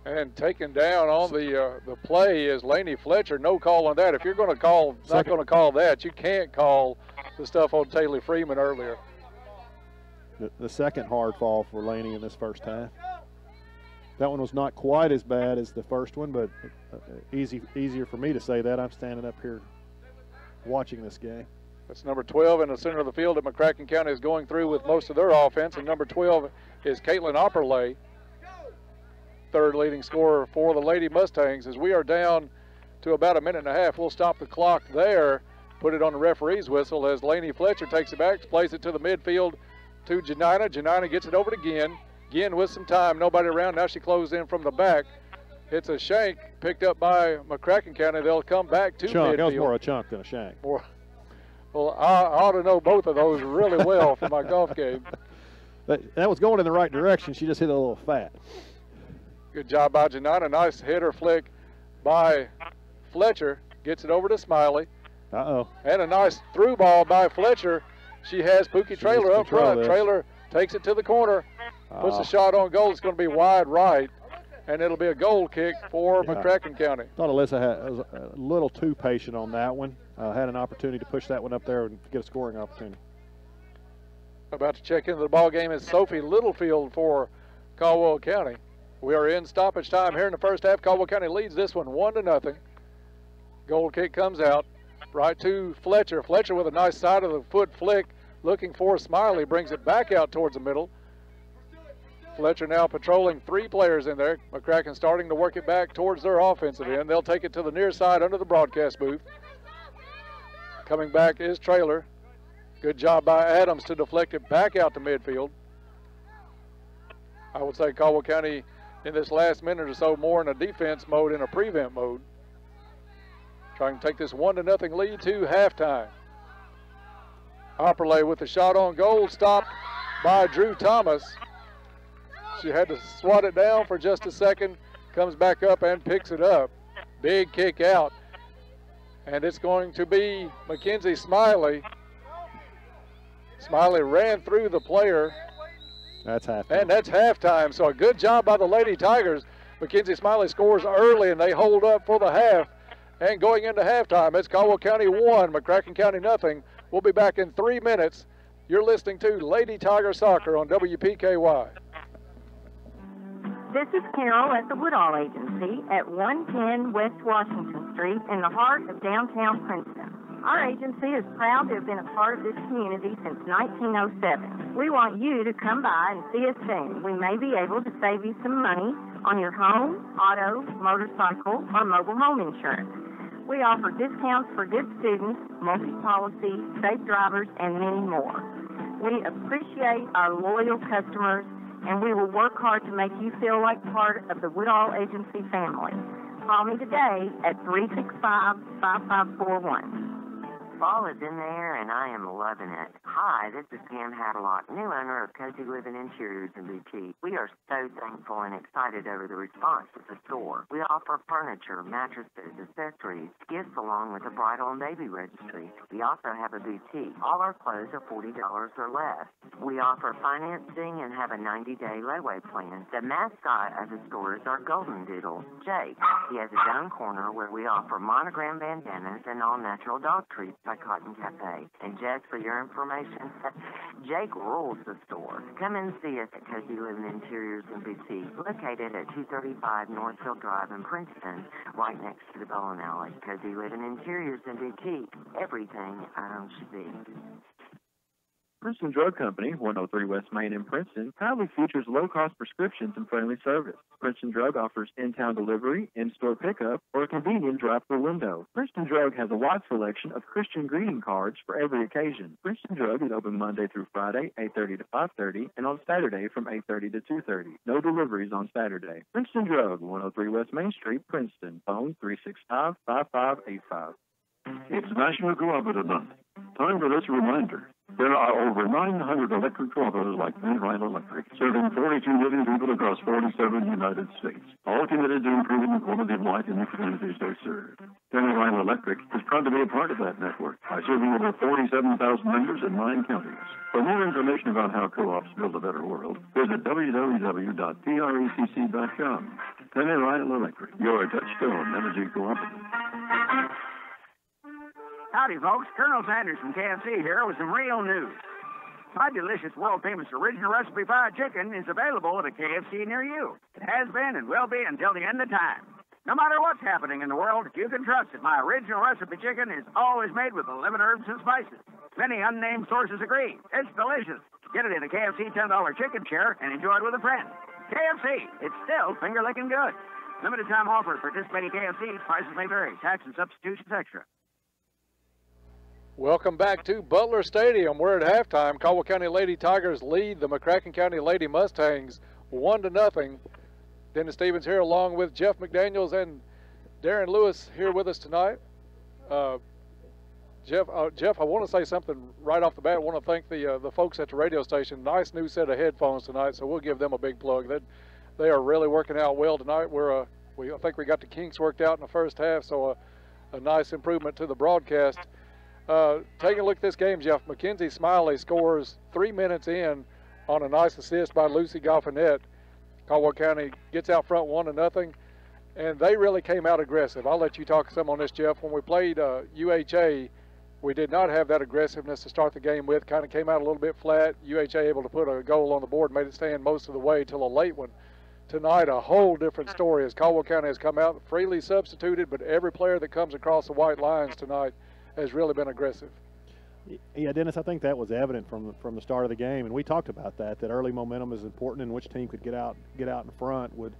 And taken down on the play is Laney Fletcher. No call on that. If you're going to call, not going to call that, you can't call the stuff on Taylor Freeman earlier. The second hard fall for Laney in this first half. That one was not quite as bad as the first one, but easier for me to say that. I'm standing up here watching this game. That's number 12 in the center of the field that McCracken County is going through with most of their offense, and number 12 is Caitlin Opperley, third leading scorer for the Lady Mustangs. As we are down to about a minute and a half, we'll stop the clock there, put it on the referee's whistle as Laney Fletcher takes it back, plays it to the midfield to Janina. Janina gets it over to Gien. Gien with some time, nobody around. Now she closed in from the back. It's a shank picked up by McCracken County. They'll come back to midfield. That was more a chunk than a shank. Well, I ought to know both of those really well for my golf game. That was going in the right direction. She just hit a little fat. Good job by Janina. Nice hitter flick by Fletcher. Gets it over to Smiley. Uh-oh. And a nice through ball by Fletcher. She has Pookie Traylor up front. Traylor takes it to the corner. Puts a shot on goal. It's going to be wide right. And it'll be a goal kick for McCracken County. Thought Alyssa was a little too patient on that one. Had an opportunity to push that one up there and get a scoring opportunity. About to check into the ball game is Sophie Littlefield for Caldwell County. We are in stoppage time here in the first half. Caldwell County leads this one 1-0. Goal kick comes out right to Fletcher. Fletcher with a nice side of the foot flick, looking for Smiley, brings it back out towards the middle. Fletcher now patrolling 3 players in there. McCracken starting to work it back towards their offensive end. They'll take it to the near side under the broadcast booth. Coming back is Traylor. Good job by Adams to deflect it back out to midfield. I would say Caldwell County in this last minute or so more in a defense mode, in a prevent mode. Trying to take this 1-0 lead to halftime. Opperley with the shot on goal, stopped by Drew Thomas. She had to swat it down for just a second, comes back up and picks it up. Big kick out. And it's going to be Mackenzie Smiley. Smiley ran through the player. That's halftime. And that's halftime. So a good job by the Lady Tigers. Mackenzie Smiley scores early and they hold up for the half. And going into halftime, it's Caldwell County 1, McCracken County nothing. We'll be back in 3 minutes. You're listening to Lady Tiger Soccer on WPKY. This is Carol at the Woodall Agency at 110 West Washington Street in the heart of downtown Princeton. Our agency is proud to have been a part of this community since 1907. We want you to come by and see us soon. We may be able to save you some money on your home, auto, motorcycle, or mobile home insurance. We offer discounts for good students, multi-policy, safe drivers, and many more. We appreciate our loyal customers, and we will work hard to make you feel like part of the Woodall Agency family. Call me today at 365-5541. Fall is in there, and I am loving it. Hi, this is Pam Hadlock, new owner of Cozy Living Interiors and Boutique. We are so thankful and excited over the response of the store. We offer furniture, mattresses, accessories, gifts along with a bridal and baby registry. We also have a boutique. All our clothes are $40 or less. We offer financing and have a 90-day layaway plan. The mascot of the store is our golden doodle, Jake. He has a down corner where we offer monogram bandanas and all-natural dog treats by Cotton Cafe. And just for your information, Jake rules the store. Come and see us at Cozy Living Interiors and Boutique, located at 235 Northfield Drive in Princeton, right next to the bowling alley. Cozy Living Interiors and Boutique, everything a home should be. Princeton Drug Company, 103 West Main in Princeton, proudly features low-cost prescriptions and friendly service. Princeton Drug offers in-town delivery, in-store pickup, or a convenient drive-through window. Princeton Drug has a wide selection of Christian greeting cards for every occasion. Princeton Drug is open Monday through Friday, 8:30 to 5:30, and on Saturday from 8:30 to 2:30. No deliveries on Saturday. Princeton Drug, 103 West Main Street, Princeton. Phone 365-5585. It's National Cooperative Month. Time for this reminder. There are over 900 electric cooperatives like Penny Ryan Electric, serving 42 million people across 47 United States, all committed to improving the quality of life in the communities they serve. Penny Ryan Electric is proud to be a part of that network by serving over 47,000 members in 9 counties. For more information about how co-ops build a better world, visit www.trecc.com. Penny Ryan Electric, your touchstone energy cooperative. Howdy, folks. Colonel Sanders from KFC here with some real news. My delicious, world-famous original recipe fried chicken is available at a KFC near you. It has been and will be until the end of time. No matter what's happening in the world, you can trust that my original recipe chicken is always made with 11 herbs and spices. Many unnamed sources agree. It's delicious. Get it in a KFC $10 chicken share and enjoy it with a friend. KFC. It's still finger-licking good. Limited time offer. Participating KFCs. Prices may vary. Tax and substitutions extra. Welcome back to Butler Stadium. We're at halftime. Caldwell County Lady Tigers lead the McCracken County Lady Mustangs 1-0. Dennis Stevens here along with Jeff McDaniels and Darren Lewis here with us tonight. Jeff, I want to say something right off the bat. I want to thank the folks at the radio station. Nice new set of headphones tonight, so we'll give them a big plug. They are really working out well tonight. I think we got the kinks worked out in the first half, so a nice improvement to the broadcast. Taking a look at this game, Jeff, Mackenzie Smiley scores 3 minutes in on a nice assist by Lucy Goffinette. Caldwell County gets out front 1-0, and they really came out aggressive. I'll let you talk some on this, Jeff. When we played UHA, we did not have that aggressiveness to start the game with. Kind of came out a little bit flat. UHA able to put a goal on the board, made it stand most of the way till a late one. Tonight, a whole different story as Caldwell County has come out freely substituted, but every player that comes across the white lines tonight has really been aggressive. Yeah, Dennis, I think that was evident from the start of the game, and we talked about that early momentum is important, and which team could get out in front would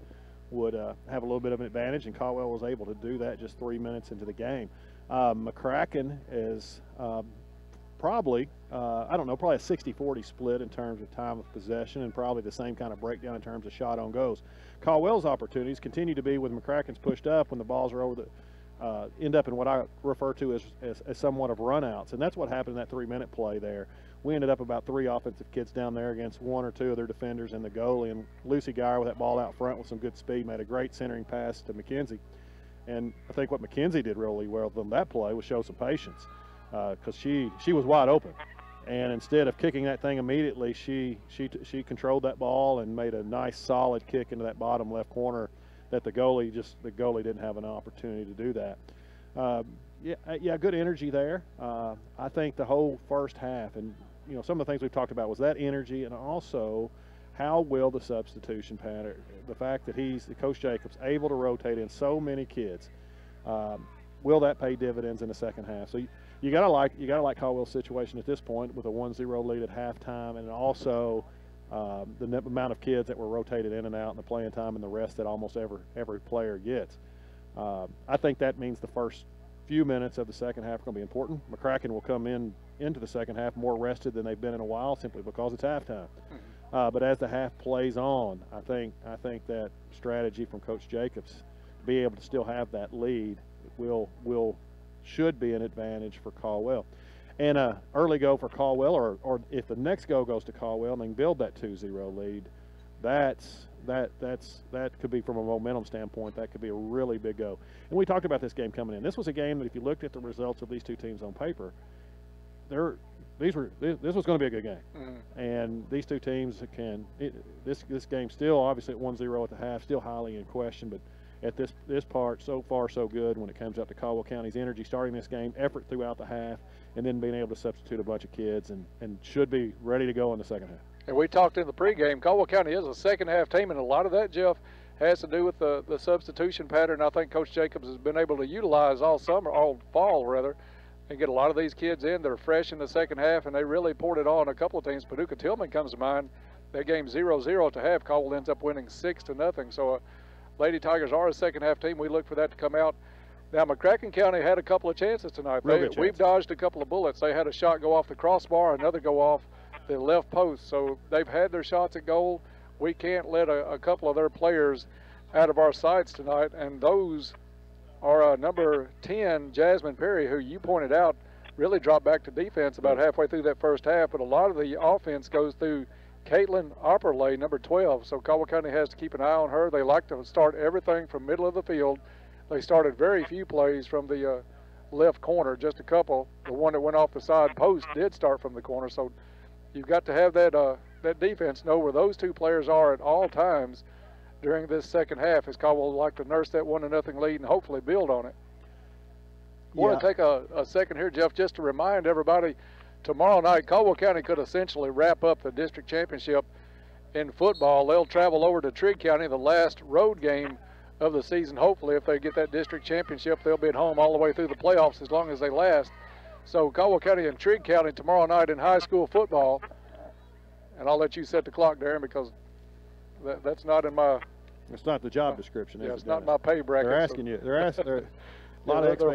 have a little bit of an advantage, and Caldwell was able to do that just 3 minutes into the game. McCracken is probably a 60-40 split in terms of time of possession, and probably the same kind of breakdown in terms of shot on goals. Caldwell's opportunities continue to be with McCracken's pushed up when the balls are over the end up in what I refer to as somewhat of runouts, and that's what happened in that 3-minute play there. We ended up about 3 offensive kids down there against 1 or 2 of their defenders and the goalie, and Lucy Geyer with that ball out front with some good speed made a great centering pass to McKenzie. And I think what McKenzie did really well on that play was show some patience, because she was wide open, and instead of kicking that thing immediately, she controlled that ball and made a nice solid kick into that bottom left corner that the goalie didn't have an opportunity to do that. Yeah, good energy there. I think the whole first half, and some of the things we've talked about was that energy, and also how will the substitution pattern, the fact that Coach Jacobs able to rotate in so many kids, will that pay dividends in the second half? So you gotta like Caldwell's situation at this point with a 1-0 lead at halftime, and also the amount of kids that were rotated in and out, and the playing time and the rest that almost every player gets. I think that means the first few minutes of the second half are going to be important. McCracken will come into the second half more rested than they've been in a while, simply because it's halftime. But as the half plays on, I think that strategy from Coach Jacobs to be able to still have that lead should be an advantage for Caldwell. And early go for Caldwell, or if the next go goes to Caldwell and they can build that 2-0 lead, that could be, from a momentum standpoint, that could be a really big go. And we talked about this game coming in. This was a game that, if you looked at the results of these two teams on paper, this was going to be a good game. And these two teams this game still obviously at 1-0 at the half, still highly in question, but at this part, so far so good when it comes up to Caldwell County's energy starting this game, effort throughout the half, and then being able to substitute a bunch of kids and should be ready to go in the second half. And we talked in the pregame, Caldwell County is a second half team, and a lot of that, Jeff, has to do with the substitution pattern I think Coach Jacobs has been able to utilize all fall rather, and get a lot of these kids in. They're fresh in the second half, and they really poured it on a couple of teams. Paducah Tillman comes to mind. That game 0-0 at the half, Caldwell ends up winning 6-0. So Lady Tigers are a second half team. We look for that to come out. Now, McCracken County had a couple of chances tonight. We've dodged a couple of bullets. They had a shot go off the crossbar, another go off the left post. So they've had their shots at goal. We can't let a couple of their players out of our sights tonight, and those are number 10, Jasmine Perry, who you pointed out really dropped back to defense about halfway through that first half, but a lot of the offense goes through Caitlin Opperley, number 12. So Caldwell County has to keep an eye on her. They like to start everything from middle of the field. They started very few plays from the left corner, just a couple. The one that went off the side post did start from the corner. So you've got to have that defense know where those two players are at all times during this second half, as Caldwell would like to nurse that 1-0 lead and hopefully build on it. I want to take a second here, Jeff, just to remind everybody, tomorrow night, Caldwell County could essentially wrap up the district championship in football. They'll travel over to Trigg County, the last road game of the season. Hopefully, if they get that district championship, they'll be at home all the way through the playoffs as long as they last. So Caldwell County and Trigg County tomorrow night in high school football. And I'll let you set the clock, Darren, because that's not in my... It's not the job description, is it? It's not my pay bracket. They're asking you. They're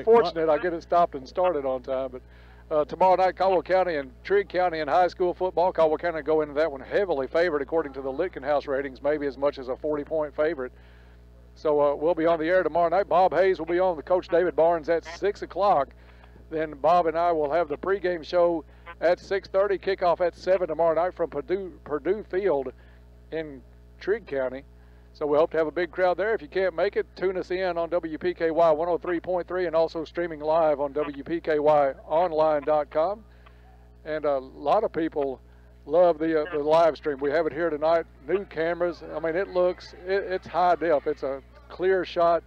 fortunate I get it stopped and started on time. But tomorrow night, Caldwell County and Trigg County in high school football. Caldwell County go into that one heavily favored according to the Litkenhouse ratings, maybe as much as a 40-point favorite. So we'll be on the air tomorrow night. Bob Hayes will be on with Coach David Barnes at 6 o'clock. Then Bob and I will have the pregame show at 6:30, kickoff at 7 tomorrow night from Purdue Field in Trigg County. So we hope to have a big crowd there. If you can't make it, tune us in on WPKY 103.3 and also streaming live on WPKYonline.com. And a lot of people love the live stream. We have it here tonight. New cameras. I mean, it's high def. It's a clear shot,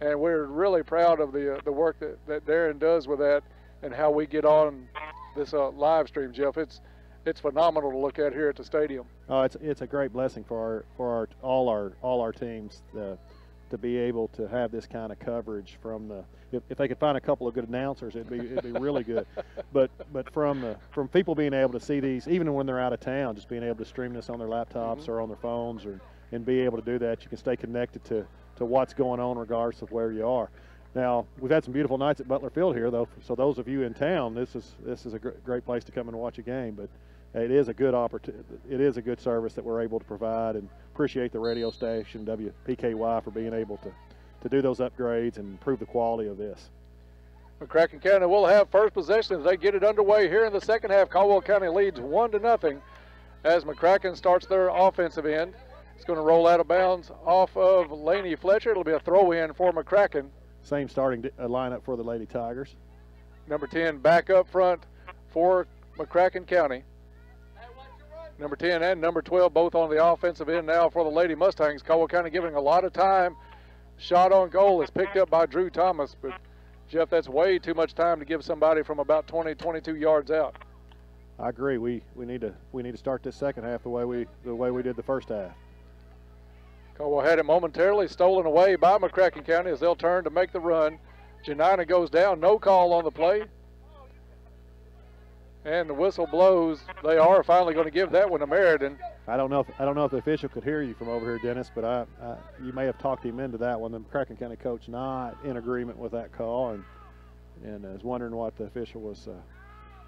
and we're really proud of the work that Darren does with that and how we get on this live stream, Jeff. It's phenomenal to look at here at the stadium. Oh, it's a great blessing for all our teams to be able to have this kind of coverage from the. If they could find a couple of good announcers, it'd be really good. But from people being able to see these, even when they're out of town, just being able to stream this on their laptops or on their phones, and be able to do that, you can stay connected to what's going on regardless of where you are. Now, we've had some beautiful nights at Butler Field here, though. So those of you in town, this is a great place to come and watch a game. But it is a good opportunity. It is a good service that we're able to provide, and appreciate the radio station WPKY for being able to do those upgrades and improve the quality of this. McCracken County will have first possession as they get it underway here in the second half. Caldwell County leads 1-0 as McCracken starts their offensive end. It's going to roll out of bounds off of Laney Fletcher. It'll be a throw-in for McCracken. Same starting lineup for the Lady Tigers. Number 10 back up front for McCracken County. Number 10 and number 12 both on the offensive end now for the Lady Mustangs. Caldwell County giving a lot of time. Shot on goal is picked up by Drew Thomas, but Jeff, that's way too much time to give somebody from about 22 yards out. I agree. We need to start this second half the way we did the first half. Caldwell had it momentarily stolen away by McCracken County as they'll turn to make the run. Janina goes down, no call on the play. And the whistle blows. They are finally going to give that one to Meriden. I don't know if the official could hear you from over here, Dennis, but you may have talked him into that one. The McCracken County coach not in agreement with that call, and is wondering what the official was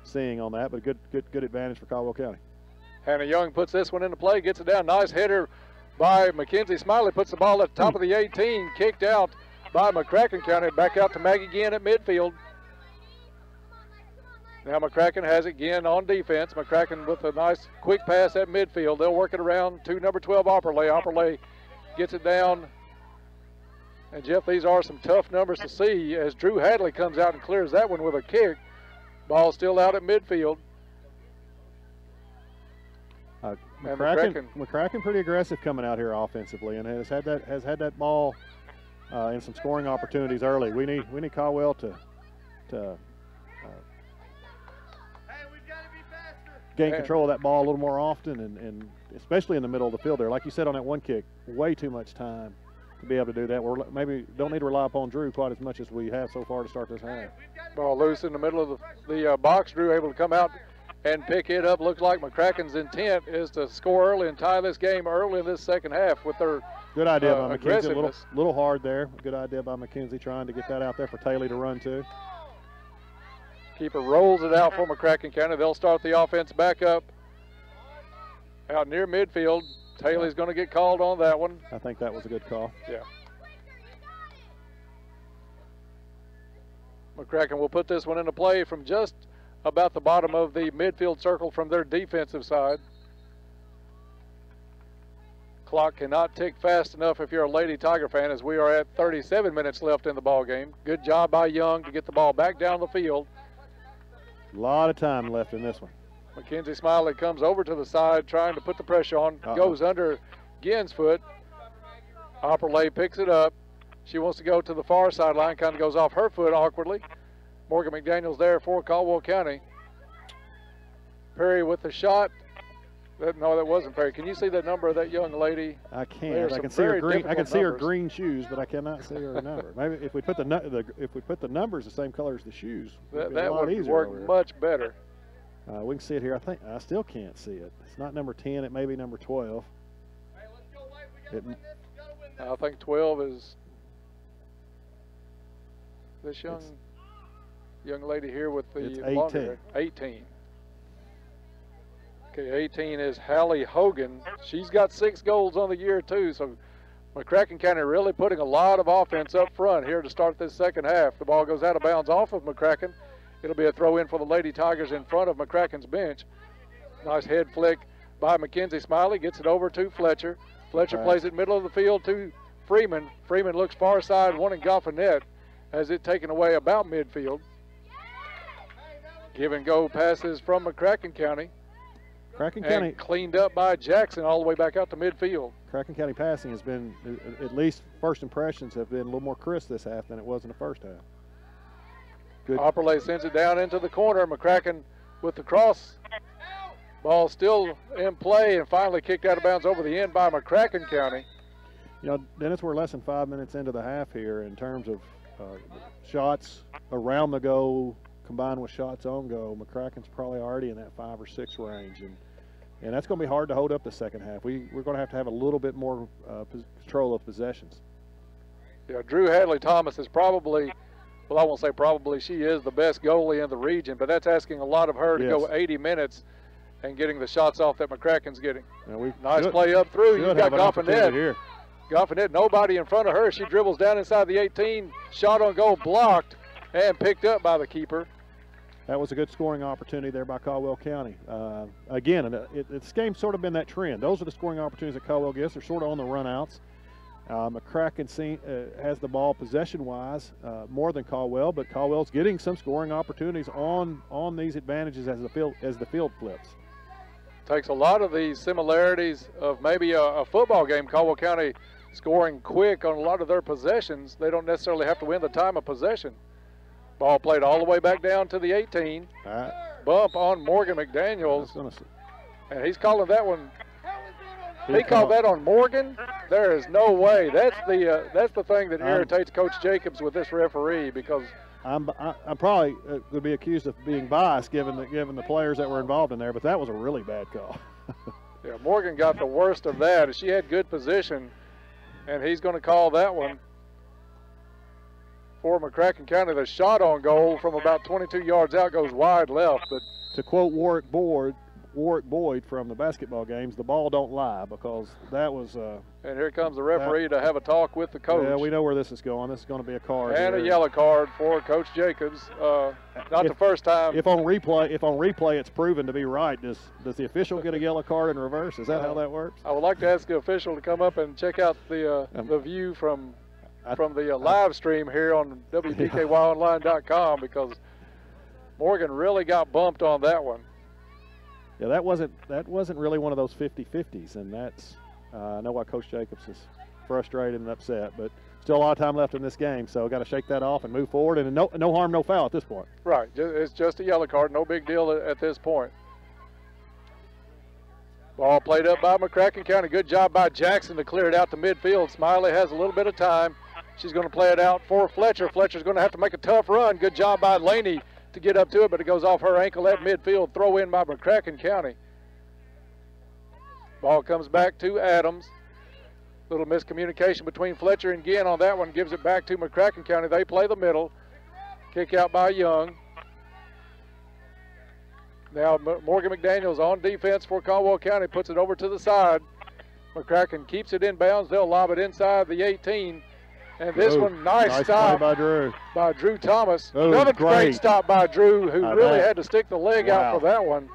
seeing on that. But good advantage for Caldwell County. Hannah Young puts this one into play, gets it down. Nice header by Mackenzie Smiley. Puts the ball at the top of the 18, kicked out by McCracken County. Back out to Maggie Ginn at midfield. Now McCracken has it again on defense. McCracken with a nice quick pass at midfield. They'll work it around to number 12, Opperley. Opperley gets it down. And Jeff, these are some tough numbers to see as Drew Hadley comes out and clears that one with a kick. Ball still out at midfield. McCracken pretty aggressive coming out here offensively, and has had that ball in some scoring opportunities early. We need Caldwell to gain control of that ball a little more often, and especially in the middle of the field there. Like you said on that one kick, way too much time to be able to do that. We're maybe don't need to rely upon Drew quite as much as we have so far to start this half. Ball loose in the middle of the box. Drew able to come out and pick it up. Looks like McCracken's intent is to score early and tie this game early in this second half with their good idea by McKenzie. A little hard there. Good idea by McKenzie trying to get that out there for Taylor to run to. Keeper rolls it out for McCracken County. They'll start the offense back up out near midfield. Taylor's going to get called on that one. I think that was a good call. Yeah. McCracken will put this one into play from just about the bottom of the midfield circle from their defensive side. Clock cannot tick fast enough if you're a Lady Tiger fan, as we are at 37 minutes left in the ball game. Good job by Young to get the ball back down the field. A lot of time left in this one. Mackenzie Smiley comes over to the side trying to put the pressure on. Goes under Ginn's foot. Opperley picks it up. She wants to go to the far sideline, kind of goes off her foot awkwardly. Morgan McDaniel's there for Caldwell County. Perry with the shot. No, that wasn't Perry. Can you see the number of that young lady? I can't. I can see her green. I can see her green shoes, but I cannot see her number. Maybe if we put the numbers the same color as the shoes, that would work much better. We can see it here. I still can't see it. It's not number 10. It may be number 12. I think 12 is this young lady here with the longer hair. 18. Okay, 18 is Hallie Hogan. She's got 6 goals on the year too, so McCracken County really putting a lot of offense up front here to start this second half. The ball goes out of bounds off of McCracken. It'll be a throw in for the Lady Tigers in front of McCracken's bench. Nice head flick by Mackenzie Smiley, gets it over to Fletcher. Fletcher plays it middle of the field to Freeman. Freeman looks far side, wanting Goffinette, has it taken away about midfield. Give and go passes from McCracken County. McCracken County cleaned up by Jackson all the way back out to midfield. McCracken County passing has been, at least first impressions have been a little more crisp this half than it was in the first half. Good. Opperley sends it down into the corner. McCracken with the cross. Ball still in play and finally kicked out of bounds over the end by McCracken County. You know, Dennis, we're less than 5 minutes into the half here in terms of shots around the goal combined with shots on goal. McCracken's probably already in that 5 or 6 range, and that's going to be hard to hold up the second half. We're going to have a little bit more control of possessions. Yeah, Drew Hadley Thomas is probably, well, I won't say probably, she is the best goalie in the region, but that's asking a lot of her to go 80 minutes and getting the shots off that McCracken's getting. Nice play up through. You've got Goffinette. Goffinette, nobody in front of her. She dribbles down inside the 18, shot on goal blocked and picked up by the keeper. That was a good scoring opportunity there by Caldwell County. Again, this game's sort of been that trend. Those are the scoring opportunities that Caldwell gets. They're sort of on the run-outs. McCracken has the ball possession-wise more than Caldwell, but Caldwell's getting some scoring opportunities on these advantages as the field flips. Takes a lot of the similarities of maybe a football game. Caldwell County scoring quick on a lot of their possessions. They don't necessarily have to win the time of possession. Ball played all the way back down to the 18. Bump on Morgan McDaniels. And he's calling that one. He called that on Morgan. There is no way. That's the thing that irritates Coach Jacobs with this referee, because I'm probably would be accused of being biased given the players that were involved in there, but that was a really bad call. Yeah, Morgan got the worst of that. She had good position, and he's going to call that one for McCracken County. The shot on goal from about 22 yards out goes wide left. But to quote Warwick Boyd from the basketball games, the ball don't lie, because that was. And here comes the referee to have a talk with the coach. Yeah, we know where this is going. This is going to be a card. And here. a yellow card for Coach Jacobs. Not the first time. If on replay it's proven to be right, does the official get a yellow card in reverse? Is that how that works? I would like to ask the official to come up and check out the view from the live stream here on WPKYonline.com, because Morgan really got bumped on that one. Yeah, that wasn't really one of those 50-50s, and that's I know why Coach Jacobs is frustrated and upset, but still a lot of time left in this game, so got to shake that off and move forward, and no harm, no foul at this point. Right, it's just a yellow card, no big deal at this point. Ball played up by McCracken County. Good job by Jackson to clear it out to midfield. Smiley has a little bit of time. She's going to play it out for Fletcher. Fletcher's going to have to make a tough run. Good job by Laney to get up to it, but it goes off her ankle at midfield. Throw in by McCracken County. Ball comes back to Adams. Little miscommunication between Fletcher and Ginn on that one. Gives it back to McCracken County. They play the middle. Kick out by Young. Now Morgan McDaniels on defense for Caldwell County. Puts it over to the side. McCracken keeps it in bounds. They'll lob it inside the 18. And this one, nice stop by Drew. Thomas. Ooh, another great stop by Drew, who really had to stick the leg out for that one.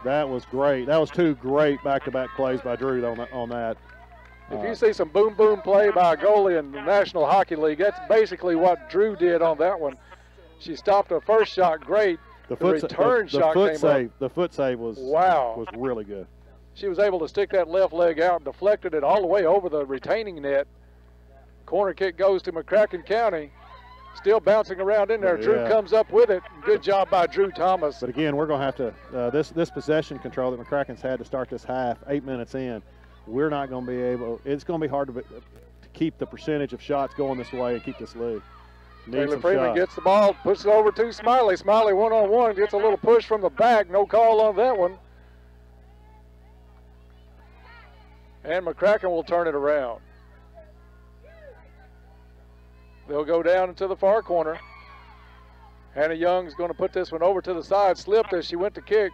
That was great. That was two great back-to-back plays by Drew on that. If you see some boom-boom play by a goalie in the National Hockey League, that's basically what Drew did on that one. She stopped her first shot great. The return shot came up. The foot save was really good. She was able to stick that left leg out and deflected it all the way over the retaining net. Corner kick goes to McCracken County. Still bouncing around in there. Yeah. Drew comes up with it. Good job by Drew Thomas. But again, we're going to have to, this possession control that McCracken's had to start this half, 8 minutes in, we're not going to be able, it's going to be hard to keep the percentage of shots going this way and keep this lead. Taylor Freeman gets the ball, puts it over to Smiley. Smiley one-on-one, gets a little push from the back. No call on that one. And McCracken will turn it around. They'll go down into the far corner. Hannah Young's going to put this one over to the side. Slipped as she went to kick.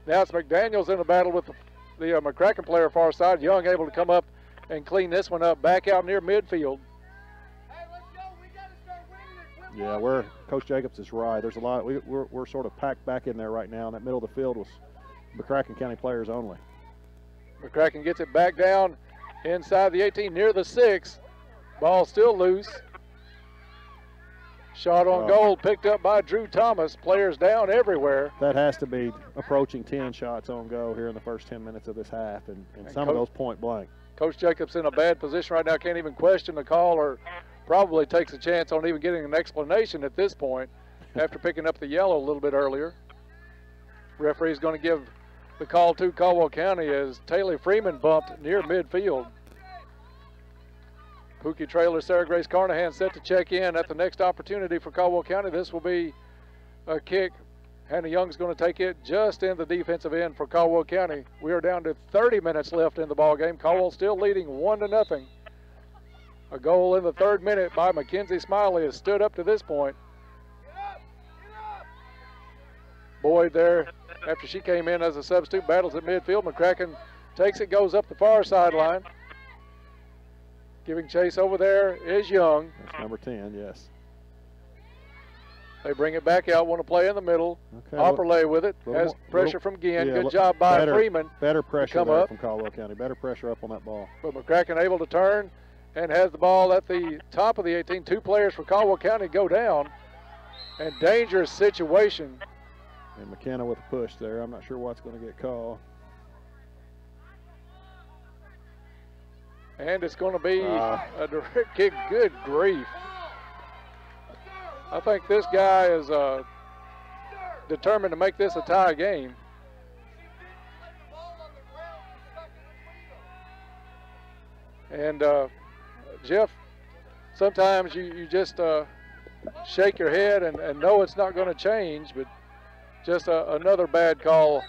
Now it's McDaniels in the battle with the McCracken player far side. Young able to come up and clean this one up. Back out near midfield. Yeah, Coach Jacobs is right. There's a lot. We're sort of packed back in there right now. In that middle of the field was McCracken County players only. McCracken gets it back down inside the 18 near the 6. Ball still loose. Shot on goal picked up by Drew Thomas. Players down everywhere. That has to be approaching 10 shots on goal here in the first 10 minutes of this half, and some of those point blank. Coach Jacobs in a bad position right now. Can't even question the call, or probably takes a chance on even getting an explanation at this point after picking up the yellow a little bit earlier. Referee's going to give the call to Caldwell County as Taylor Freeman bumped near midfield. Pookie Trailer, Sarah Grace Carnahan set to check in at the next opportunity for Caldwell County. This will be a kick. Hannah Young's going to take it just in the defensive end for Caldwell County. We are down to 30 minutes left in the ball game. Caldwell still leading 1-0. A goal in the 3rd minute by Mackenzie Smiley has stood up to this point. Boyd there, after she came in as a substitute, battles at midfield. McCracken takes it, goes up the far sideline. Giving chase over there is Young. That's number 10, yes. They bring it back out, want to play in the middle. Okay, Opperlay with it, has pressure from Ginn. Good job by Freeman. Better pressure there from Caldwell County. Better pressure up on that ball. But McCracken able to turn and has the ball at the top of the 18. 2 players for Caldwell County go down. And dangerous situation. And McKenna with a push there. I'm not sure what's going to get called. And it's going to be a direct kick. Good grief. I think this guy is determined to make this a tie game. And Jeff, sometimes you just shake your head and know it's not going to change, but just another bad call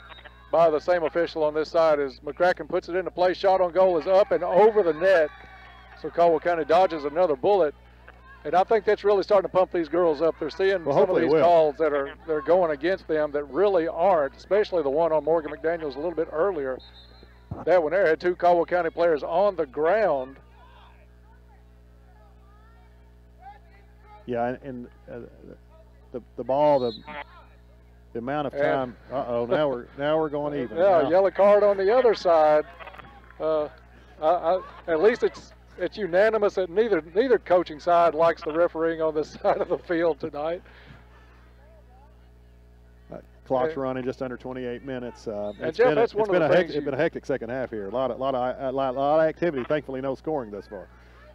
by the same official on this side as McCracken puts it into play. Shot on goal is up and over the net. So Caldwell County dodges another bullet. And I think that's really starting to pump these girls up. They're seeing some of these calls that are going against them that really aren't, especially the one on Morgan McDaniels a little bit earlier. That one there had 2 Caldwell County players on the ground. Yeah, and the ball, the amount of time. Now we're going even. Yeah, now. Yellow card on the other side. At least it's unanimous that neither coaching side likes the refereeing on this side of the field tonight. Clock's running just under 28 minutes. And Jeff, that's one of the things. It's been a hectic second half here. A lot of activity. Thankfully, no scoring thus far.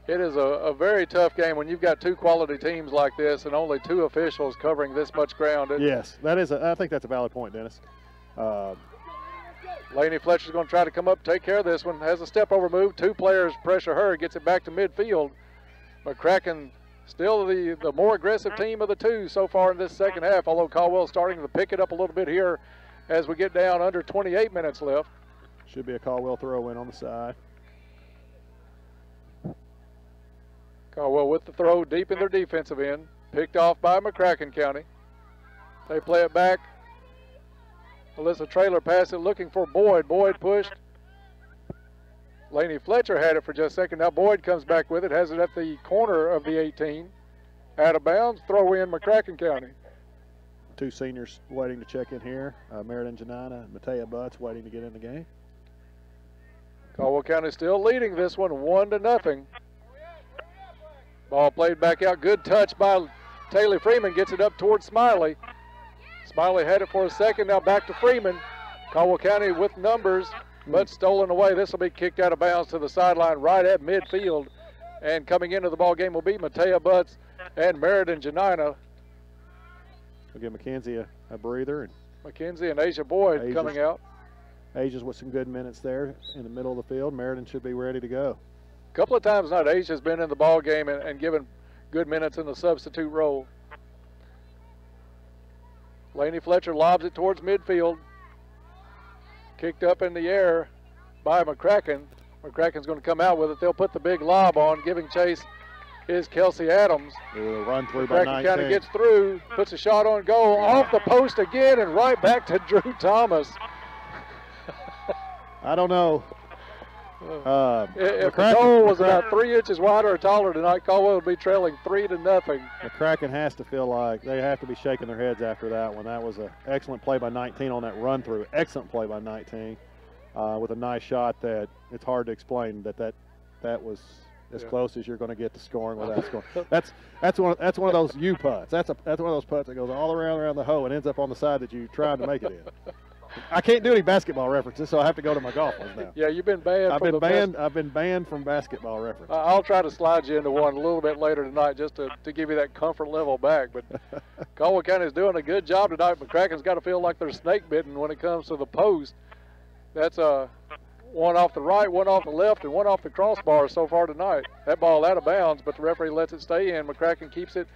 It is a very tough game when you've got 2 quality teams like this and only 2 officials covering this much ground. Yes, I think that's a valid point, Dennis. Laney Fletcher's going to try to come up, take care of this one. Has a step over move. 2 players pressure her, gets it back to midfield. McCracken still the more aggressive team of the 2 so far in this second half, although Caldwell's starting to pick it up a little bit here as we get down under 28 minutes left. Should be a Caldwell throw in on the side. Caldwell with the throw deep in their defensive end. Picked off by McCracken County. They play it back. Alyssa Traylor passed it looking for Boyd. Boyd pushed. Laney Fletcher had it for just a second. Now Boyd comes back with it. Has it at the corner of the 18. Out of bounds. Throw in McCracken County. 2 seniors waiting to check in here. Meriden Janina and Matea Butts waiting to get in the game. Caldwell County still leading this one 1-0. Ball played back out. Good touch by Taylor Freeman. Gets it up towards Smiley. Smiley had it for a second. Now back to Freeman. Caldwell County with numbers, but stolen away. This will be kicked out of bounds to the sideline right at midfield. And coming into the ball game will be Matea Butts and Meriden Janina. We'll give Mackenzie a breather. And Mackenzie and Asia Boyd coming out. Asia's with some good minutes there in the middle of the field. Meriden should be ready to go. A couple of times tonight, Asia's been in the ball game and given good minutes in the substitute role. Laney Fletcher lobs it towards midfield. Kicked up in the air by McCracken. McCracken's going to come out with it. They'll put the big lob on. Giving chase is Kelsey Adams. Run through by 19. County gets through, puts a shot on goal, off the post again, and right back to Drew Thomas. I don't know. If the goal was about 3 inches wider or taller tonight, Caldwell would be trailing 3-0. McCracken has to feel like they have to be shaking their heads after that one. That was an excellent play by 19 on that run through. Excellent play by 19 with a nice shot that it's hard to explain that was as close as you're going to get to scoring without scoring. That's one of those U putts. That's one of those putts that goes all around the hole and ends up on the side that you tried to make it in. I can't do any basketball references, so I have to go to my golf ones now. Yeah, you've been banned. I've been banned from basketball references. I'll try to slide you into one a little bit later tonight just to give you that comfort level back. But Caldwell County is doing a good job tonight. McCracken's got to feel like they're snake bitten when it comes to the post. That's one off the right, one off the left, and one off the crossbar so far tonight. That ball out of bounds, but the referee lets it stay in. McCracken keeps it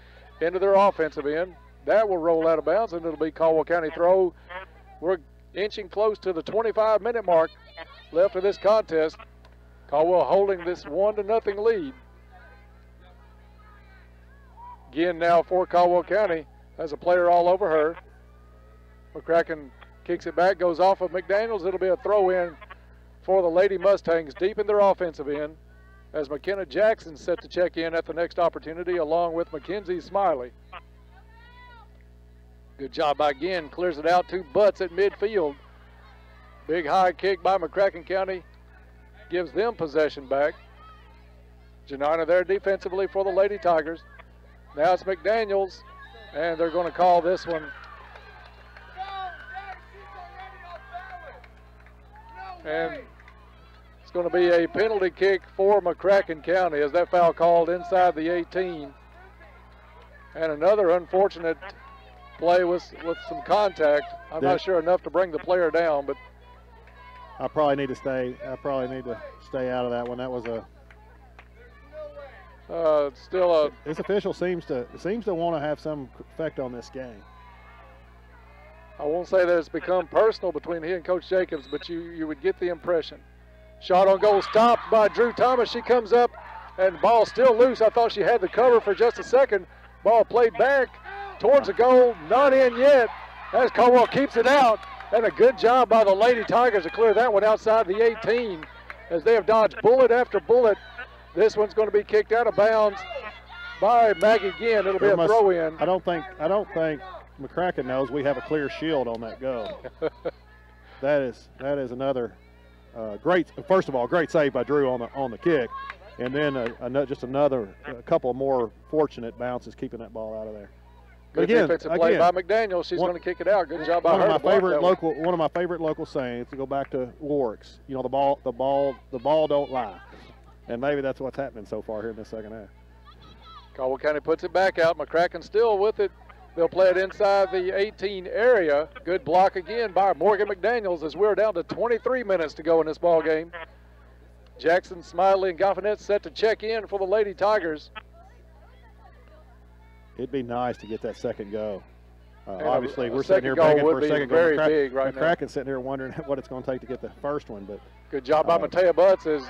into their offensive end. That will roll out of bounds, and it'll be Caldwell County throw. We're inching close to the 25-minute mark left of this contest. Caldwell holding this 1-0 lead. Again now for Caldwell County. Has a player all over her. McCracken kicks it back, goes off of McDaniels. It'll be a throw in for the Lady Mustangs deep in their offensive end as McKenna Jackson set to check in at the next opportunity along with Mackenzie Smiley. Good job by Ginn, clears it out to Butts at midfield. Big high kick by McCracken County gives them possession back. Janina there defensively for the Lady Tigers. Now it's McDaniels, and they're going to call this one. And it's going to be a penalty kick for McCracken County as that foul called inside the 18. And another unfortunate play with some contact. I'm not sure enough to bring the player down, but I probably need to stay out of that one. That was Still a. This official seems to want to have some effect on this game. I won't say that it's become personal between he and Coach Jacobs, but you would get the impression. Shot on goal stopped by Drew Thomas. She comes up and ball still loose. I thought she had the cover for just a second. Ball played back towards the goal, not in yet, as Caldwell keeps it out. And a good job by the Lady Tigers to clear that one outside the 18 as they have dodged bullet after bullet. This one's going to be kicked out of bounds by Maggie Ginn. It'll be a throw in. I don't think McCracken knows we have a clear shield on that goal. that is another great. First of all, great save by Drew on the kick, and then a couple more fortunate bounces keeping that ball out of there. Good defensive play by McDaniel. She's going to kick it out. Good job by her. One of my favorite local sayings to go back to Warwick's. You know, the ball don't lie, and maybe that's what's happening so far here in the second half. Caldwell County puts it back out. McCracken still with it. They'll play it inside the 18 area. Good block again by Morgan McDaniels as we're down to 23 minutes to go in this ball game. Jackson, Smiley, and Goffinet set to check in for the Lady Tigers. It'd be nice to get that second go. Obviously, we're sitting here begging for a second go. Big right now. McCracken's sitting here wondering what it's going to take to get the first one. But good job by Matea Butts as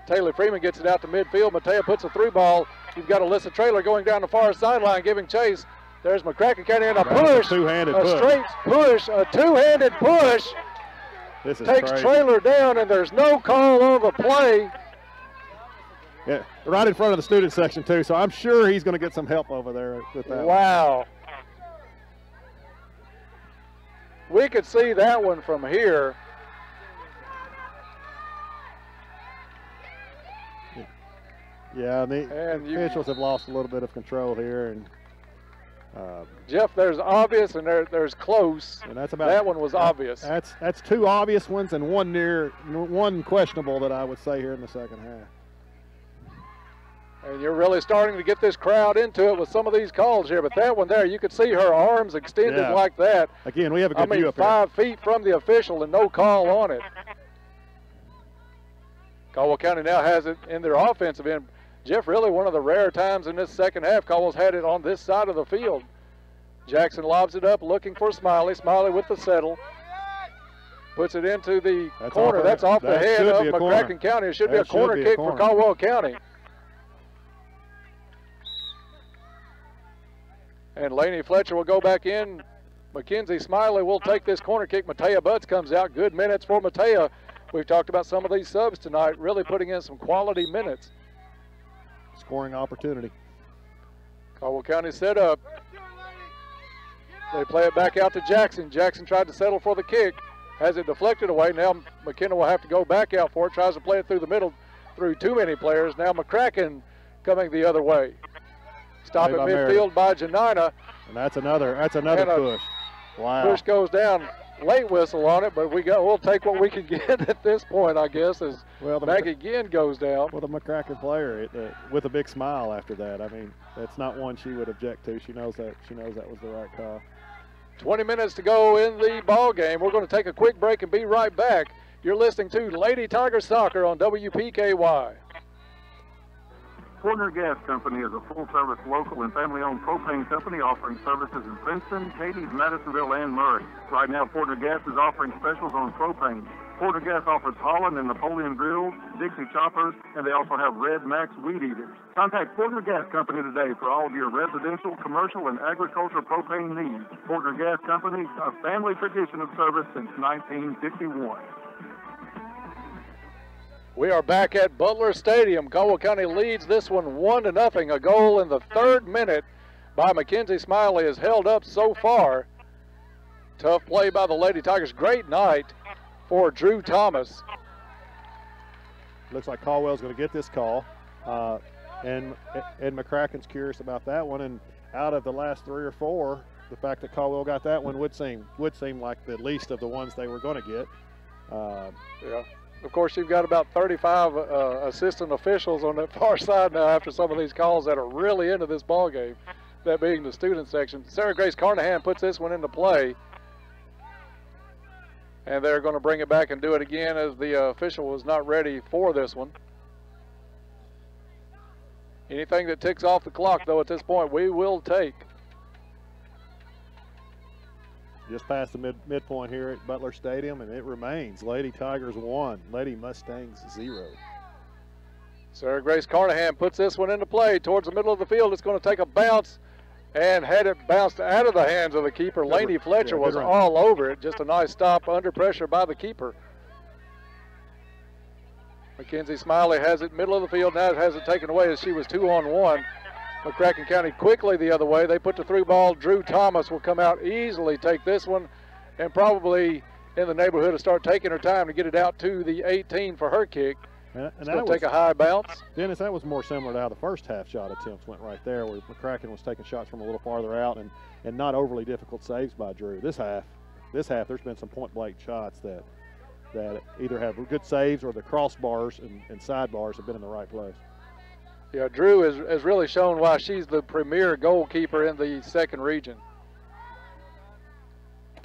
Taylor Freeman gets it out to midfield. Matea puts a through ball. You've got Alyssa Traylor going down the far sideline giving chase. There's McCracken County in a push. Two-handed push. Straight push, a two-handed push. This is takes crazy. Traylor down, and there's no call on the play. Yeah, right in front of the student section, too, so I'm sure he's going to get some help over there with that. Wow. We could see that one from here. Yeah, the officials have lost a little bit of control here, and Jeff, there's obvious and there's close. And that's about that one was obvious. That's two obvious ones and one questionable that I would say here in the second half. And you're really starting to get this crowd into it with some of these calls here. But that one there, you could see her arms extended like that. Again, we have a good view up here. 5 feet from the official and no call on it. Caldwell County now has it in their offensive end. Jeff, really one of the rare times in this second half, Caldwell's had it on this side of the field. Jackson lobs it up, looking for Smiley. Smiley with the settle. Puts it into the corner. That's off the head of McCracken County. It should be a corner kick for Caldwell County. And Laney Fletcher will go back in. Mackenzie Smiley will take this corner kick. Matea Butts comes out. Good minutes for Matea. We've talked about some of these subs tonight, really putting in some quality minutes. Scoring opportunity. Caldwell County set up. They play it back out to Jackson. Jackson tried to settle for the kick. Has it deflected away. Now McKenna will have to go back out for it. Tries to play it through the middle, through too many players. Now McCracken coming the other way. Stop at midfield by Janina. And that's another push. Wow. Push goes down. Late whistle on it, but we'll take what we can get at this point, I guess, as Maggie again goes down. Well, the McCracken player with a big smile after that. I mean, that's not one she would object to. She knows that was the right call. 20 minutes to go in the ball game. We're going to take a quick break and be right back. You're listening to Lady Tiger Soccer on WPKY. Porter Gas Company is a full-service local and family-owned propane company offering services in Princeton, Cadiz, Madisonville, and Murray. Right now, Porter Gas is offering specials on propane. Porter Gas offers Holland and Napoleon grills, Dixie choppers, and they also have Red Max weed eaters. Contact Porter Gas Company today for all of your residential, commercial, and agricultural propane needs. Porter Gas Company, a family tradition of service since 1951. We are back at Butler Stadium. Caldwell County leads this one 1-0. A goal in the 3rd minute by Mackenzie Smiley is held up so far. Tough play by the Lady Tigers. Great night for Drew Thomas. Looks like Caldwell's going to get this call. And McCracken's curious about that one. And out of the last 3 or 4, the fact that Caldwell got that one would seem like the least of the ones they were going to get. Yeah. Of course, you've got about 35 assistant officials on that far side now after some of these calls that are really into this ball game, that being the student section. Sarah Grace Carnahan puts this one into play. And they're going to bring it back and do it again as the official was not ready for this one. Anything that ticks off the clock, though, at this point, we will take. Just past the midpoint here at Butler Stadium, and it remains Lady Tigers 1, Lady Mustangs 0. Sarah Grace Carnahan puts this one into play towards the middle of the field. It's going to take a bounce and had it bounced out of the hands of the keeper. Laney Fletcher was all over it. Just a nice stop under pressure by the keeper. Mackenzie Smiley has it middle of the field. Now has it taken away as she was 2-on-1. McCracken County quickly the other way. They put the through ball. Drew Thomas will come out easily, take this one, and probably in the neighborhood of start taking her time to get it out to the 18 for her kick. And it's going to take a high bounce. Dennis, that was more similar to how the first half shot attempts went right there, where McCracken was taking shots from a little farther out and not overly difficult saves by Drew. This half, there's been some point-blank shots that either have good saves or the crossbars and sidebars have been in the right place. Yeah, Drew has really shown why she's the premier goalkeeper in the second region.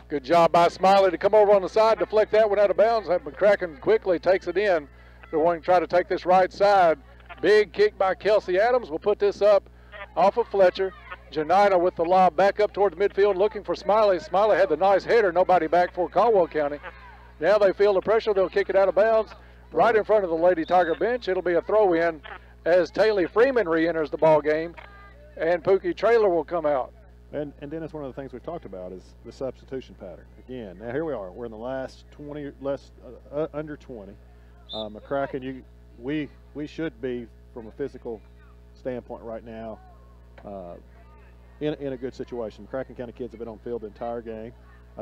Good job by Smiley to come over on the side, deflect that one out of bounds. McCracken quickly takes it in. They're wanting to try to take this right side. Big kick by Kelsey Adams. Will put this up off of Fletcher. Janina with the lob back up towards midfield looking for Smiley. Smiley had the nice header. Nobody back for Caldwell County. Now they feel the pressure. They'll kick it out of bounds right in front of the Lady Tiger bench. It'll be a throw in as Taylor Freeman re-enters the ball game, and Pookie Traylor will come out. And Dennis, one of the things we've talked about is the substitution pattern. Again, now here we are. We're in the last 20, under 20. McCracken, we should be, from a physical standpoint right now, in a good situation. McCracken County kids have been on field the entire game.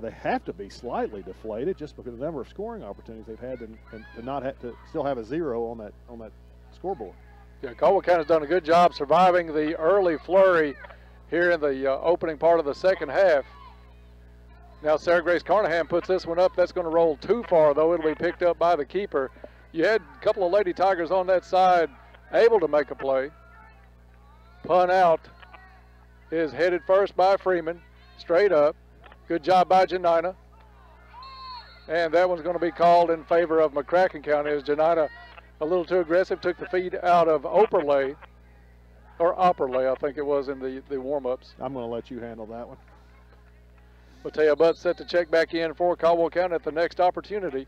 They have to be slightly deflated just because of the number of scoring opportunities they've had and to not have to still have a 0 on that scoreboard. Yeah, Caldwell County's done a good job surviving the early flurry here in the opening part of the second half. Now Sarah Grace Carnahan puts this one up. That's going to roll too far, though. It'll be picked up by the keeper. You had a couple of Lady Tigers on that side able to make a play. Punt out is headed first by Freeman, straight up. Good job by Janina. And that one's going to be called in favor of McCracken County as Janina, a little too aggressive, took the feed out of Opperley, or Opperley, I think it was in the warm-ups. I'm going to let you handle that one. Matea Butts set to check back in for Caldwell County at the next opportunity.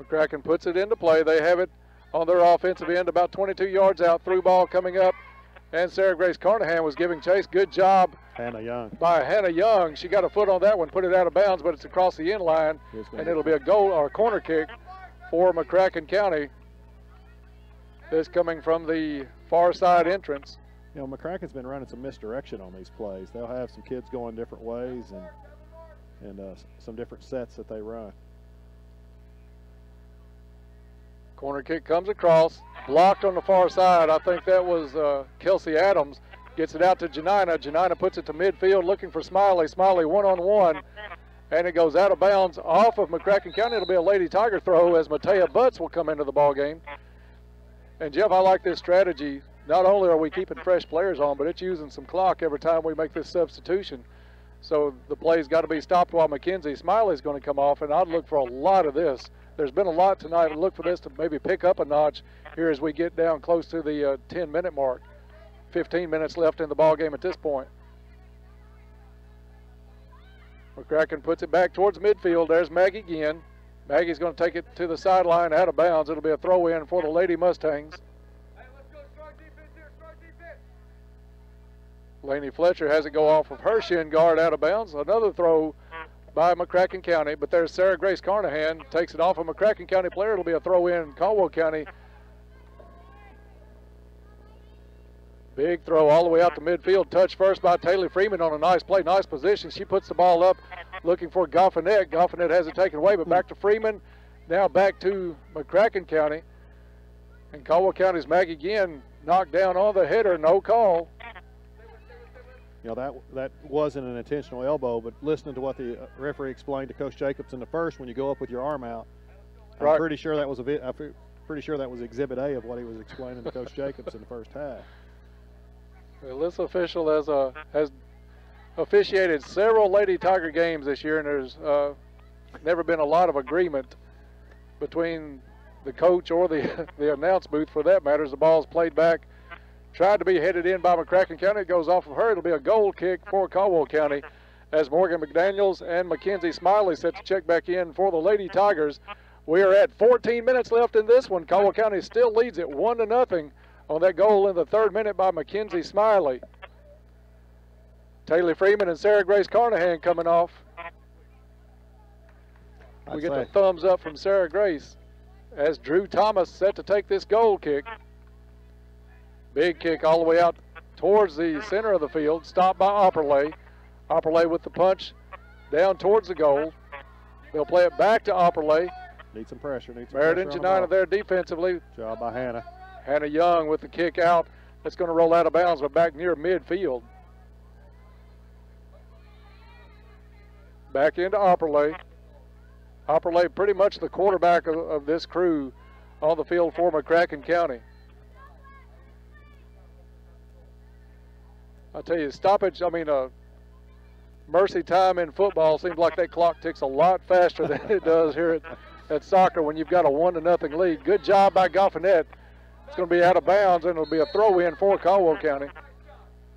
McCracken puts it into play. They have it on their offensive end about 22 yards out. Through ball coming up. And Sarah Grace Carnahan was giving chase. Good job Hannah Young. By Hannah Young. She got a foot on that one, put it out of bounds, but it's across the end line. And it'll be a goal or a corner kick for McCracken County. This coming from the far side entrance. You know, McCracken's been running some misdirection on these plays. They'll have some kids going different ways and some different sets that they run. Corner kick comes across, blocked on the far side. I think that was Kelsey Adams. Gets it out to Janina. Janina puts it to midfield looking for Smiley. Smiley one-on-one, and it goes out of bounds off of McCracken County. It'll be a Lady Tiger throw as Matea Butts will come into the ball game. And Jeff, I like this strategy. Not only are we keeping fresh players on, but it's using some clock every time we make this substitution. So the play's got to be stopped while Mackenzie Smiley's going to come off, and I'd look for a lot of this. There's been a lot tonight. I'd look for this to maybe pick up a notch here as we get down close to the 10-minute mark. 15 minutes left in the ball game at this point. McCracken puts it back towards midfield. There's Maggie again. Maggie's going to take it to the sideline out of bounds. It'll be a throw-in for the Lady Mustangs. Hey, let's go. Strong defense here. Strong defense. Laney Fletcher has it go off of her shin guard out of bounds. Another throw by McCracken County, but there's Sarah Grace Carnahan. Takes it off a McCracken County player. It'll be a throw-in Caldwell County. Big throw all the way out to midfield. Touch first by Taylor Freeman on a nice play, nice position. She puts the ball up looking for Goffinet. Goffinet has it taken away, but back to Freeman. Now back to McCracken County. And Caldwell County's Maggie again knocked down on the header, no call. You know, that wasn't an intentional elbow, but listening to what the referee explained to Coach Jacobs in the first, when you go up with your arm out, I'm pretty sure that was Exhibit A of what he was explaining to Coach Jacobs in the first half. Well, this official has officiated several Lady Tiger games this year, and there's never been a lot of agreement between the coach or the announce booth for that matter as the ball's played back. Tried to be headed in by McCracken County. It goes off of her. It'll be a goal kick for Caldwell County as Morgan McDaniels and Mackenzie Smiley set to check back in for the Lady Tigers. We are at 14 minutes left in this one. Caldwell County still leads it 1-0 on that goal in the 3rd minute by Mackenzie Smiley. Taylor Freeman and Sarah Grace Carnahan coming off. We get the thumbs up from Sarah Grace as Drew Thomas set to take this goal kick. Big kick all the way out towards the center of the field. Stopped by Opperley. Opperley with the punch down towards the goal. They'll play it back to Opperley. Need some pressure. Meriden Janina there defensively. Job by Hannah. Hannah Young with the kick out. That's going to roll out of bounds, but back near midfield. Back into Opperley. Opperley pretty much the quarterback of this crew on the field for McCracken County. I'll tell you, mercy time in football seems like that clock ticks a lot faster than it does here at soccer when you've got a 1-0 lead. Good job by Goffinette. It's going to be out of bounds, and it'll be a throw-in for Caldwell County.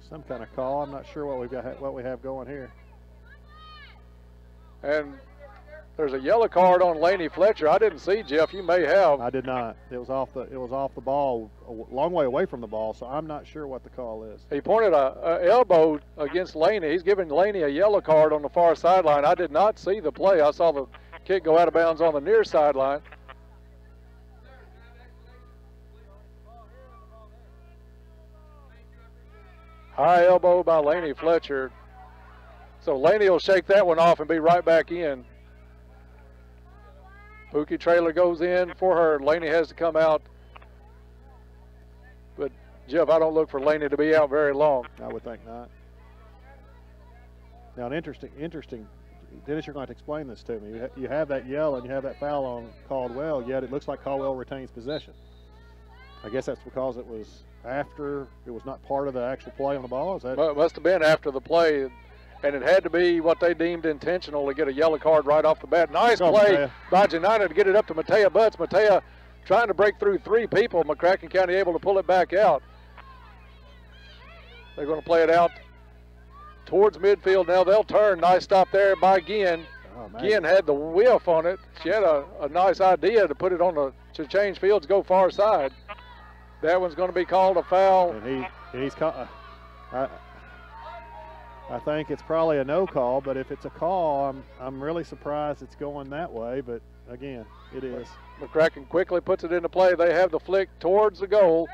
Some kind of call. I'm not sure what we have going here. And there's a yellow card on Laney Fletcher. I didn't see, Jeff. You may have. I did not. It was off the ball, a long way away from the ball, so I'm not sure what the call is. He pointed a elbow against Laney. He's giving Laney a yellow card on the far sideline. I did not see the play. I saw the kick go out of bounds on the near sideline. High elbow by Laney Fletcher. So Laney will shake that one off and be right back in. Pookie Trailer goes in for her. Laney has to come out. But, Jeff, I don't look for Laney to be out very long. I would think not. Now, an interesting, Dennis, you're going to explain this to me. You have that yell and you have that foul on Caldwell, yet it looks like Caldwell retains possession. I guess that's because it was not part of the actual play on the ball. Is that? Well, it must have been after the play. And it had to be what they deemed intentional to get a yellow card right off the bat. Nice play by Janina to get it up to Matea Butts. Matea trying to break through 3 people. McCracken County able to pull it back out. They're going to play it out towards midfield now. They'll turn. Nice stop there by Ginn. Oh, Ginn had the whiff on it. She had a nice idea to put it on to change fields, go far side. That one's going to be called a foul. And he's caught. I think it's probably a no call, but if it's a call, I'm really surprised it's going that way. But again, it is. McCracken quickly puts it into play. They have the flick towards the goal.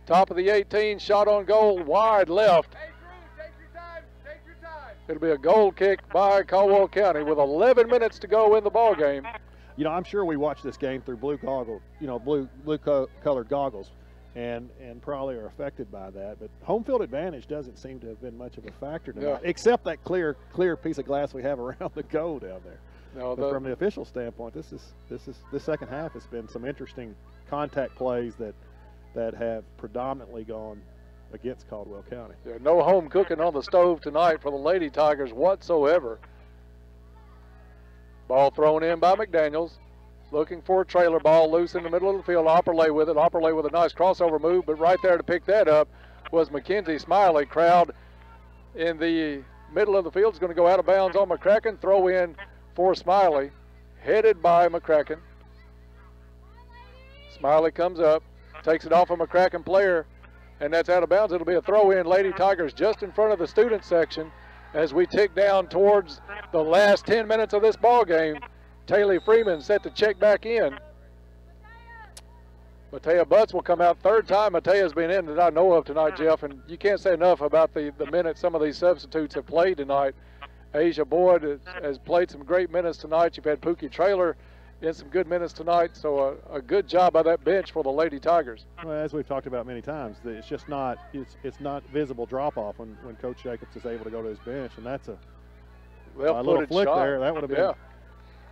Top of the 18, shot on goal, wide left. Hey, Drew, take your time. Take your time. It'll be a goal kick by Caldwell County with 11 minutes to go in the ball game. You know, I'm sure we watched this game through blue colored goggles. And probably are affected by that, but home field advantage doesn't seem to have been much of a factor tonight, except that clear piece of glass we have around the goal down there. No, but from the official standpoint, this second half has been some interesting contact plays that have predominantly gone against Caldwell County. Yeah, no home cooking on the stove tonight for the Lady Tigers whatsoever. Ball thrown in by McDaniels. Looking for a trailer ball loose in the middle of the field. Opperley with it. Opperley with a nice crossover move, but right there to pick that up was Mackenzie Smiley. Crowd in the middle of the field is going to go out of bounds on McCracken. Throw in for Smiley, headed by McCracken. Smiley comes up, takes it off a McCracken player, and that's out of bounds. It'll be a throw in. Lady Tigers just in front of the student section as we tick down towards the last 10 minutes of this ball game. Taylor Freeman set to check back in. Matea Butts will come out 3rd time Matea's been in that I know of tonight, Jeff, and you can't say enough about the minutes some of these substitutes have played tonight. Asia Boyd has played some great minutes tonight. You've had Pookie Trailer in some good minutes tonight, so a good job by that bench for the Lady Tigers. Well, as we've talked about many times, it's just not not visible drop-off when Coach Jacobs is able to go to his bench, and that's a little flick shot there. That would have been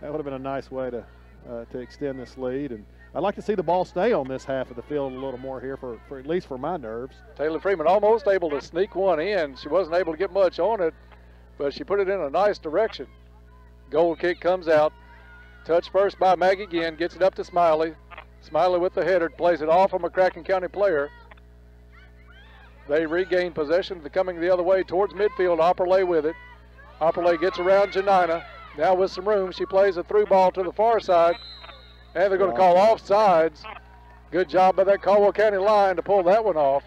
that would have been a nice way to extend this lead. And I'd like to see the ball stay on this half of the field a little more here for at least for my nerves. Taylor Freeman almost able to sneak one in. She wasn't able to get much on it, but she put it in a nice direction. Goal kick comes out. Touch first by Maggie again. Gets it up to Smiley. Smiley with the header, plays it off a McCracken County player. They regain possession, coming the other way towards midfield. Opperlay with it. Opperlay gets around Janina. Now with some room, she plays a through ball to the far side, and they're going to call offsides. Good job by that Caldwell County line to pull that one off.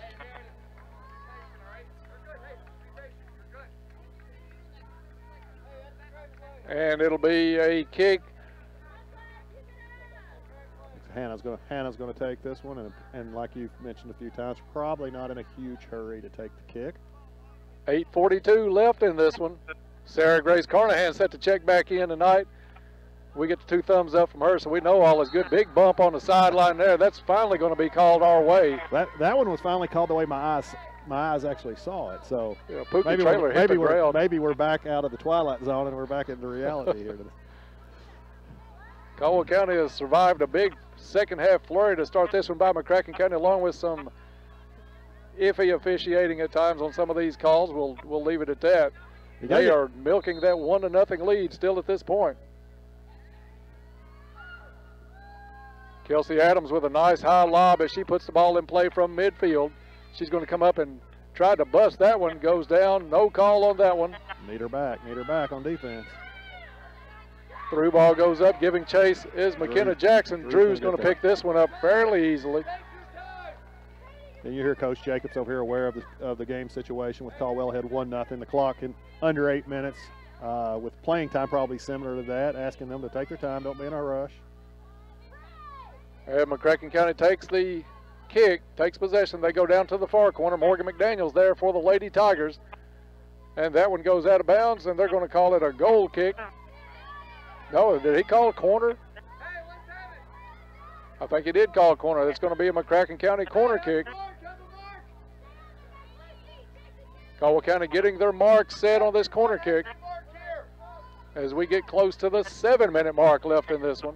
And it'll be a kick. Hannah's going to take this one, and like you've mentioned a few times, probably not in a huge hurry to take the kick. 8:42 left in this one. Sarah Grace Carnahan set to check back in tonight. We get the 2 thumbs up from her, so we know all is good. Big bump on the sideline there. That's finally going to be called our way. That one was finally called the way my eyes actually saw it. So yeah, maybe we're back out of the twilight zone and we're back into reality here today. Caldwell County has survived a big second half flurry to start this one by McCracken County, along with some iffy officiating at times on some of these calls. We'll leave it at that. They are milking that 1-0 lead still at this point. Kelsey Adams with a nice high lob as she puts the ball in play from midfield. She's going to come up and try to bust that one. Goes down. No call on that one. Need her back on defense. Through ball goes up. Giving chase is McKenna Jackson. Drew's going to pick this one up fairly easily. And you hear Coach Jacobs over here aware of the game situation with Caldwell ahead 1-0. The clock in under 8 minutes with playing time probably similar to that, asking them to take their time, don't be in a rush. And McCracken County takes the kick, takes possession. They go down to the far corner. Morgan McDaniels there for the Lady Tigers. And that one goes out of bounds, and they're going to call it a goal kick. No, did he call a corner? I think he did call a corner. It's going to be a McCracken County corner kick. Caldwell County getting their mark set on this corner kick as we get close to the 7-minute mark left in this one.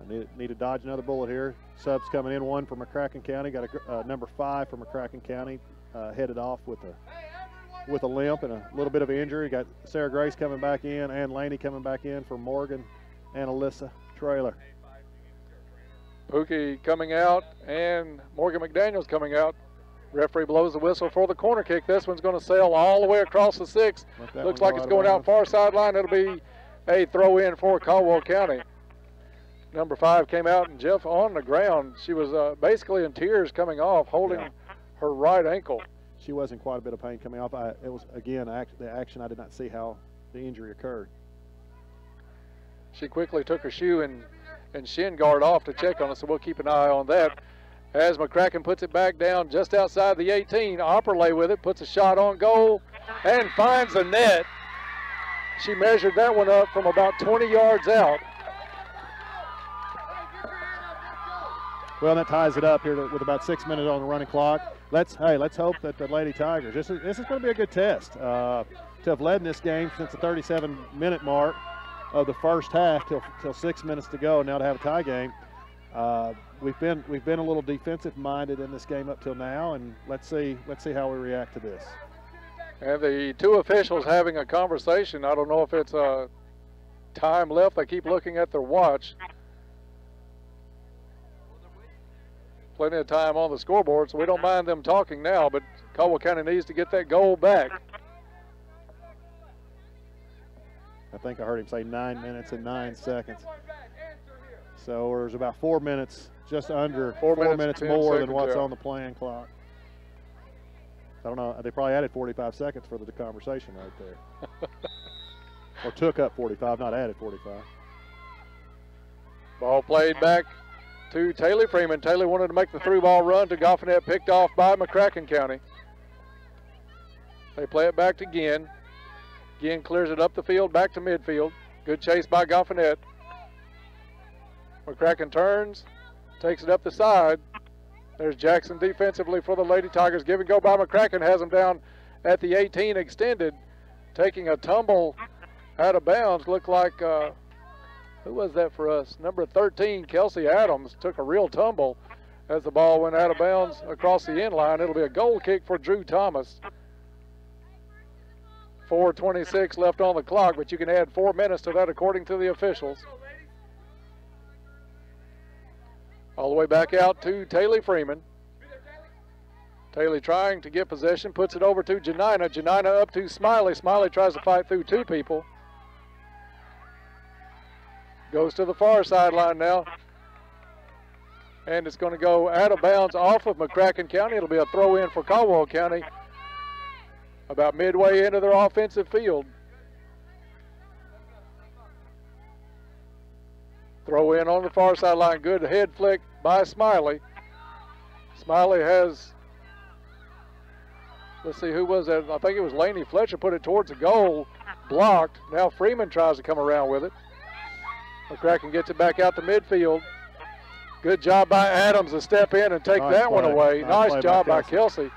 I need to dodge another bullet here. Subs coming in, 1 for McCracken County. Got a number 5 for McCracken County, headed off with a limp and a little bit of injury. Got Sarah Grace coming back in and Laney coming back in for Morgan and Alyssa Trailer. Pookie coming out and Morgan McDaniels coming out. Referee blows the whistle for the corner kick. This one's going to sail all the way across the 6. Looks like it's going out far sideline. It'll be a throw in for Caldwell County. Number 5 came out, and Jeff on the ground. She was basically in tears coming off, holding her right ankle. She was in quite a bit of pain coming off. It was, again, the action. I did not see how the injury occurred. She quickly took her shoe and shin guard off to check on it, so we'll keep an eye on that. As McCracken puts it back down just outside the 18, Opperlay with it, puts a shot on goal, and finds the net. She measured that one up from about 20 yards out. Well, that ties it up here with about 6 minutes on the running clock. Let's hope that the Lady Tigers, this is going to be a good test to have led in this game since the 37-minute mark of the first half till 6 minutes to go. Now to have a tie game, we've been a little defensive minded in this game up till now, and let's see how we react to this. And the 2 officials having a conversation. I don't know if it's time left. They keep looking at their watch. Plenty of time on the scoreboard, so we don't mind them talking now, but Caldwell County needs to get that goal back. I think I heard him say 9 minutes and 9 seconds. So there's about 4 minutes, just under 4 minutes more than what's on the playing clock. I don't know, they probably added 45 seconds for the conversation right there. Or took up 45, not added 45. Ball played back to Taylor Freeman. Taylor wanted to make the through ball run to Goffinette, picked off by McCracken County. They play it back to Ginn. Ginn clears it up the field, back to midfield. Good chase by Goffinette. McCracken turns, takes it up the side. There's Jackson defensively for the Lady Tigers. Give and go by McCracken, has him down at the 18 extended. Taking a tumble out of bounds. Looked like who was that for us? Number 13, Kelsey Adams, took a real tumble as the ball went out of bounds across the end line. It'll be a goal kick for Drew Thomas. 4:26 left on the clock, but you can add 4 minutes to that according to the officials. All the way back out to Taylor Freeman. Taylor trying to get possession, puts it over to Janina. Janina up to Smiley. Smiley tries to fight through two people. Goes to the far sideline now. And it's going to go out of bounds off of McCracken County. It'll be a throw in for Caldwell County about midway into their offensive field. Throw in on the far sideline. Good head flick by Smiley. Smiley has, let's see, who was that? I think it was Laney Fletcher, put it towards the goal. Blocked. Now Freeman tries to come around with it. McCracken gets it back out to midfield. Good job by Adams to step in and take that one away. Nice job by Kelsey.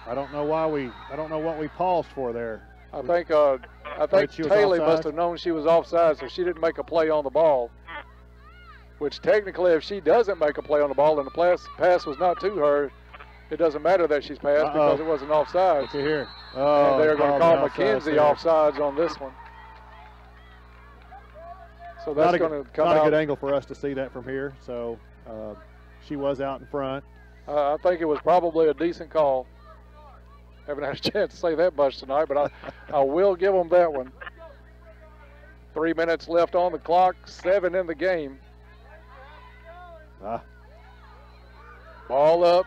I don't know what we paused for there. I think Taylor must have known she was offside, so she didn't make a play on the ball. Which technically, if she doesn't make a play on the ball and the pass was not to her, it doesn't matter that she's passed because it wasn't offside. Look here. And they're going to call McKenzie offsides on this one. So that's going to come out. Not a good angle for us to see that from here. So she was out in front. I think it was probably a decent call. Haven't had a chance to say that much tonight, but I will give them that one. 3 minutes left on the clock, 7 in the game. Ball up,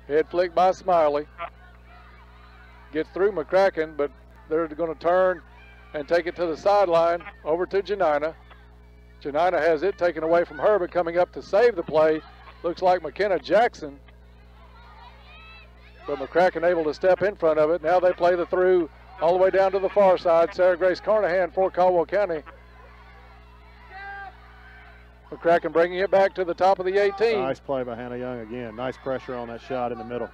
head flick by Smiley. Gets through McCracken, but they're going to turn and take it to the sideline, over to Janina. Janina has it taken away from her, but coming up to save the play, looks like McKenna Jackson. But McCracken able to step in front of it. Now they play the through all the way down to the far side. Sarah Grace Carnahan for Caldwell County. McCracken bringing it back to the top of the 18. Nice play by Hannah Young again. Nice pressure on that shot in the middle.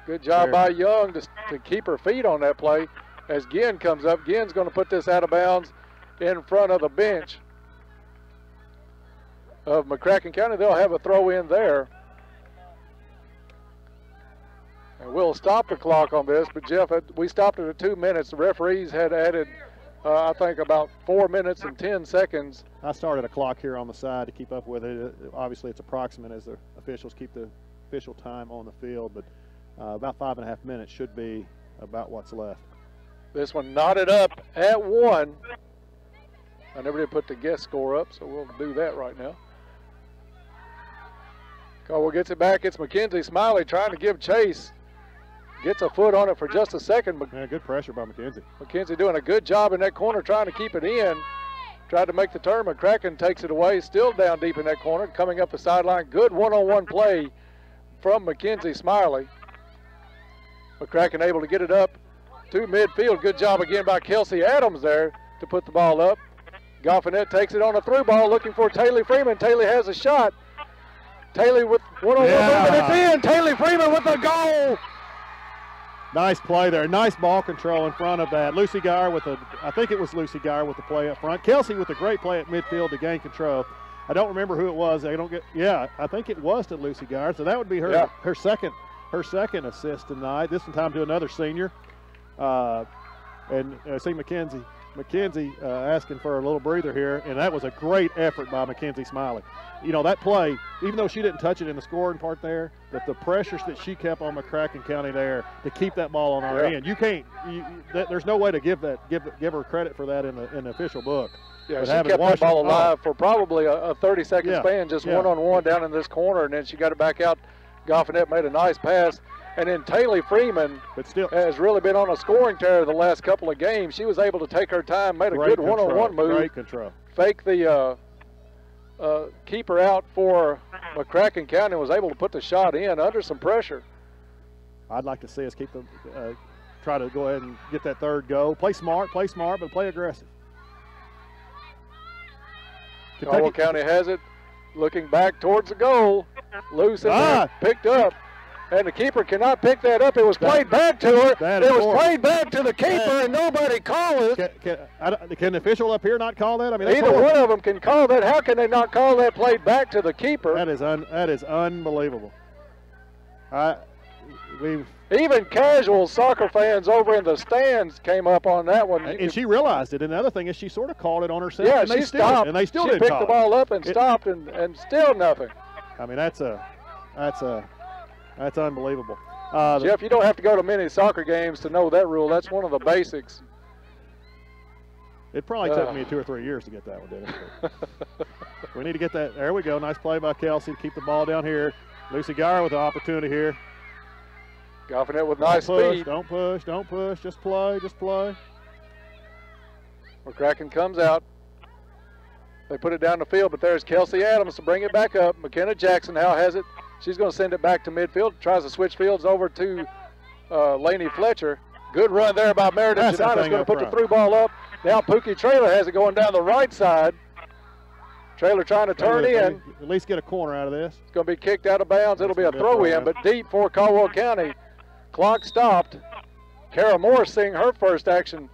Good job by Young to keep her feet on that play. As Ginn comes up, Ginn's going to put this out of bounds in front of the bench of McCracken County. They'll have a throw in there. And we'll stop the clock on this, but Jeff, we stopped it at 2 minutes. The referees had added, I think, about 4 minutes and 10 seconds. I started a clock here on the side to keep up with it. Obviously, it's approximate as the officials keep the official time on the field, but about 5.5 minutes should be about what's left. This one knotted up at 1. I never did put the guest score up, so we'll do that right now. Caldwell gets it back. It's McKenzie Smiley trying to give chase. Gets a foot on it for just a second. Yeah, good pressure by McKenzie. McKenzie doing a good job in that corner trying to keep it in. Tried to make the turn. McCracken takes it away. Still down deep in that corner. Coming up the sideline. Good one-on-one play from McKenzie Smiley. McCracken able to get it up to midfield. Good job again by Kelsey Adams there to put the ball up. Goffinette takes it on a through ball looking for Taylor Freeman. Taylor has a shot. Taylor with one-on-one movement. It's in. Taylor Freeman with the goal. Nice play there. Nice ball control in front of that. Lucy Geyer I think it was Lucy Geyer with the play up front. Kelsey with a great play at midfield to gain control. I don't remember who it was. I think it was to Lucy Geyer. So that would be her second assist tonight. This time to another senior. And I see McKenzie asking for a little breather here, and that was a great effort by McKenzie Smiley. You know, that play, even though she didn't touch it in the scoring part there, that the pressures that she kept on McCracken County there to keep that ball on our end, there's no way to give her credit for that in the official book. Yeah, she kept that ball alive for probably a 30-second span, just one-on-one down in this corner, and then she got it back out. Goffinette made a nice pass. And then Taylor Freeman has really been on a scoring tear the last couple of games. She was able to take her time, made a good one-on-one move. Great control. Fake the keeper out for McCracken County, was able to put the shot in under some pressure. I'd like to see us try to go ahead and get that third goal. Play smart, but play aggressive. Caldwell County has it, looking back towards the goal. Loose in there, picked up. And the keeper cannot pick that up. It was played back to her. It was played back to the keeper, and nobody called it. Can the official up here not call that? I mean, either one of them can call that. How can they not call that played back to the keeper? That is unbelievable. Even casual soccer fans over in the stands came up on that one. And she realized it. And the other thing is she sort of called it on herself. Yeah, and she stopped. And they still she didn't picked call the ball up and stopped, and still nothing. I mean, that's unbelievable. Jeff, you don't have to go to many soccer games to know that rule. That's one of the basics. It probably took me 2 or 3 years to get that one, Dennis. We need to get that. There we go. Nice play by Kelsey to keep the ball down here. Lucy Geyer with the opportunity here. Goffing it with nice speed. Don't push. Just play. McCracken comes out. They put it down the field, but there's Kelsey Adams to bring it back up. McKenna Jackson now has it. She's going to send it back to midfield. Tries to switch fields over to Lainey Fletcher. Good run there by Meredith Janina's going to put the through ball up. Now Pookie Traylor has it going down the right side. Traylor trying to turn in. At least get a corner out of this. It's going to be kicked out of bounds. It'll be a throw-in, but deep for Caldwell County. Clock stopped. Kara Morris seeing her first action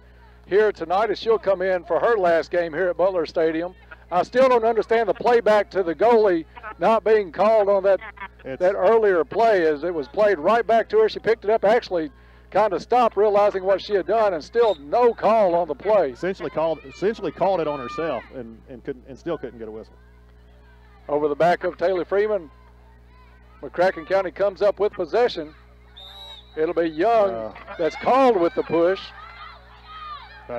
here tonight as she'll come in for her last game here at Butler Stadium. I still don't understand the playback to the goalie not being called on that earlier play, as it was played right back to her. She picked it up, actually kind of stopped, realizing what she had done, and still no call on the play. Essentially called it on herself, and still couldn't get a whistle. Over the back of Taylor Freeman, McCracken County comes up with possession. It'll be Young that's called with the push.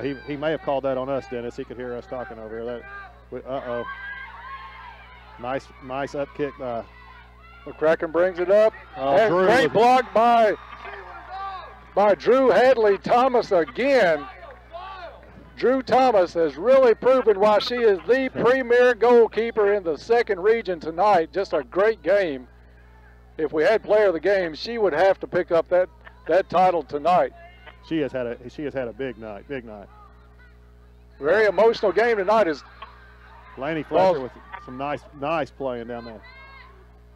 He may have called that on us, Dennis. He could hear us talking over here. Uh-oh. Nice up kick by McCracken brings it up. And great block by Drew Hadley Thomas again. Drew Thomas has really proven why she is the premier goalkeeper in the second region tonight. Just a great game. If we had player of the game, she would have to pick up that title tonight. She has had a big night. Very emotional game tonight. Is Lainey Fletcher with some nice playing down there.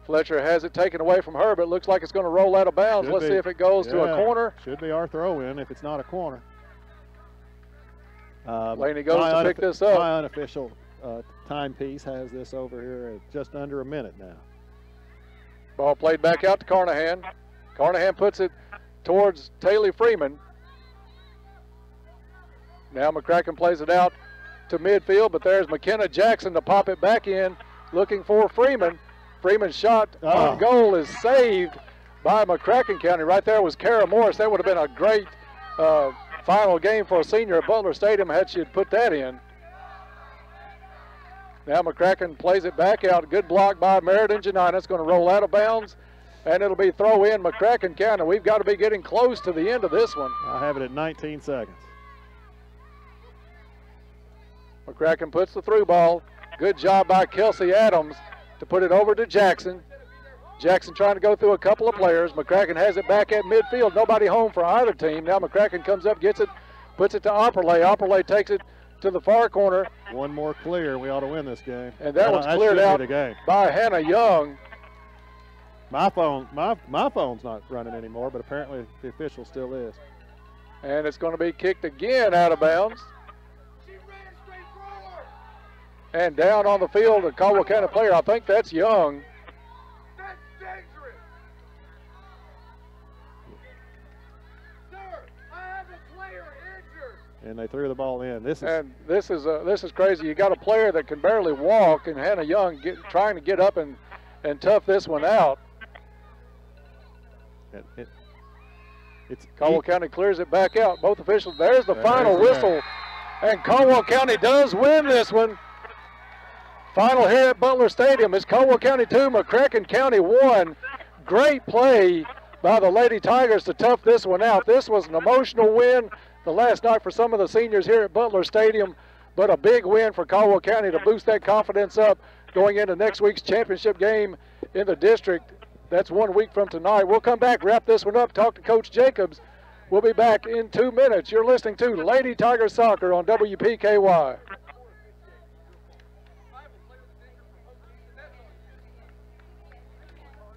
Fletcher has it taken away from her, but it looks like it's going to roll out of bounds. Let's see if it goes to a corner. Should be our throw-in if it's not a corner. Lainey goes to pick this up. My unofficial timepiece has this over here at just under a minute now. Ball played back out to Carnahan. Carnahan puts it towards Taylor Freeman. Now McCracken plays it out to midfield, but there's McKenna Jackson to pop it back in, looking for Freeman. Freeman's shot on goal is saved by McCracken County. Right there was Kara Morris. That would have been a great final game for a senior at Butler Stadium had she put that in. Now McCracken plays it back out. Good block by Meriden Janina. It's going to roll out of bounds, and it'll be throw in McCracken County. We've got to be getting close to the end of this one. I have it at 19 seconds. McCracken puts the through ball. Good job by Kelsey Adams to put it over to Jackson. Jackson trying to go through a couple of players. McCracken has it back at midfield. Nobody home for either team. Now McCracken comes up, gets it, puts it to Opperley. Opperley takes it to the far corner. One more clear, we ought to win this game. And that one's cleared out by Hannah Young. My phone's not running anymore, but apparently the official still is. And it's going to be kicked again out of bounds. And down on the field, a Caldwell County player. I think that's Young. That's dangerous. Sir, I have a player injured. And they threw the ball in. This is crazy. You got a player that can barely walk, and Hannah Young trying to get up and tough this one out. Caldwell County clears it back out. Both officials. There's the final whistle, and Caldwell County does win this one. Final here at Butler Stadium is Caldwell County 2, McCracken County 1. Great play by the Lady Tigers to tough this one out. This was an emotional win the last night for some of the seniors here at Butler Stadium, but a big win for Caldwell County to boost that confidence up going into next week's championship game in the district. That's 1 week from tonight. We'll come back, wrap this one up, talk to Coach Jacobs. We'll be back in 2 minutes. You're listening to Lady Tiger Soccer on WPKY.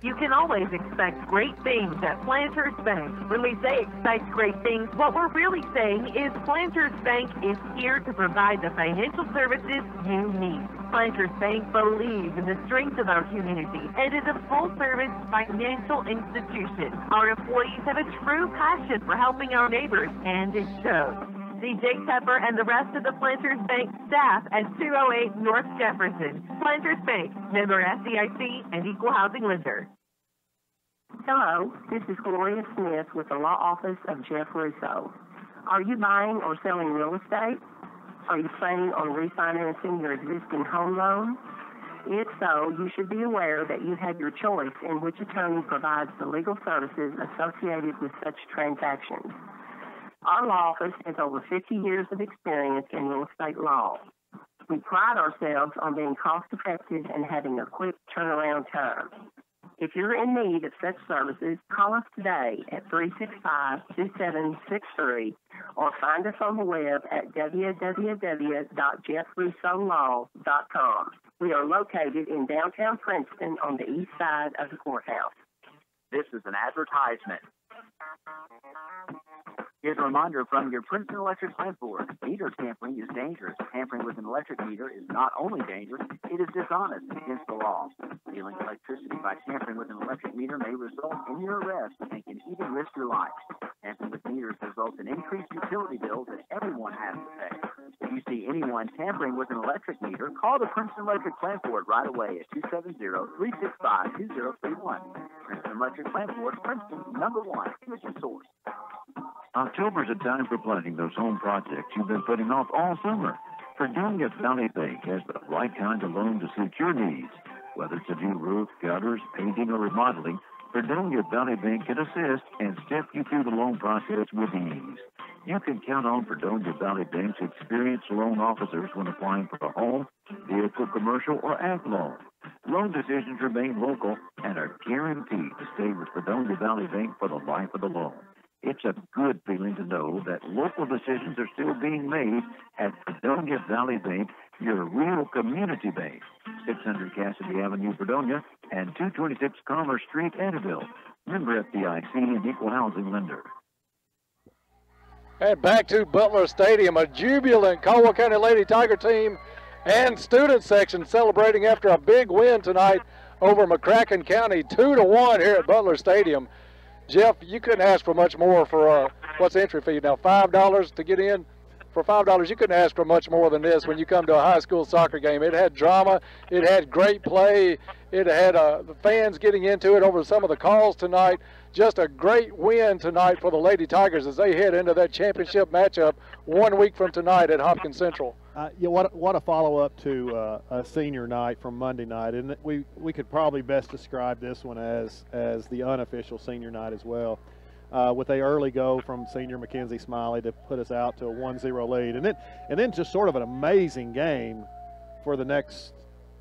You can always expect great things at Planters Bank. When we say expect great things, what we're really saying is Planters Bank is here to provide the financial services you need. Planters Bank believes in the strength of our community and is a full-service financial institution. Our employees have a true passion for helping our neighbors, and it shows. see Jake Pepper and the rest of the Planters Bank staff at 208 North Jefferson. Planters Bank, member FDIC and equal housing lender. Hello, this is Gloria Smith with the law office of Jeff Russo. Are you buying or selling real estate? Are you planning on refinancing your existing home loan? If so, you should be aware that you have your choice in which attorney provides the legal services associated with such transactions. Our law office has over 50 years of experience in real estate law. We pride ourselves on being cost-effective and having a quick turnaround time. If you're in need of such services, call us today at 365-2763 or find us on the web at www.jeffrussolaw.com. We are located in downtown Princeton on the east side of the courthouse. This is an advertisement. Here's a reminder from your Princeton Electric Plant Board. Meter tampering is dangerous. Tampering with an electric meter is not only dangerous, it is dishonest and against the law. Stealing electricity by tampering with an electric meter may result in your arrest and can even risk your life. Tampering with meters results in increased utility bills that everyone has to pay. If you see anyone tampering with an electric meter, call the Princeton Electric Plant Board right away at 270-365-2031. Princeton Electric Plant Board, Princeton, #1 energy source. October's a time for planning those home projects you've been putting off all summer. Fredonia Valley Bank has the right kind of loan to suit your needs. Whether it's a new roof, gutters, painting, or remodeling, Fredonia Valley Bank can assist and step you through the loan process with ease. You can count on Fredonia Valley Bank's experienced loan officers when applying for a home, vehicle, commercial, or ag loan. Loan decisions remain local and are guaranteed to stay with Fredonia Valley Bank for the life of the loan. It's a good feeling to know that local decisions are still being made at Fredonia Valley Bank, your real community bank. 600 Cassidy Avenue, Fredonia, and 226 Commerce Street, Annabelle. Member FDIC and equal housing lender. And back to Butler Stadium, a jubilant Caldwell County Lady Tiger team and student section celebrating after a big win tonight over McCracken County, 2-1 here at Butler Stadium. Jeff, you couldn't ask for much more for what's the entry fee now? $5 to get in? For $5, you couldn't ask for much more than this when you come to a high school soccer game. It had drama. It had great play. It had the fans getting into it over some of the calls tonight. Just a great win tonight for the Lady Tigers as they head into that championship matchup 1 week from tonight at Hopkins Central. What a follow-up to a senior night from Monday night, and we could probably best describe this one as the unofficial senior night as well, with a early go from senior Mackenzie Smiley to put us out to a 1-0 lead, and then just sort of an amazing game for the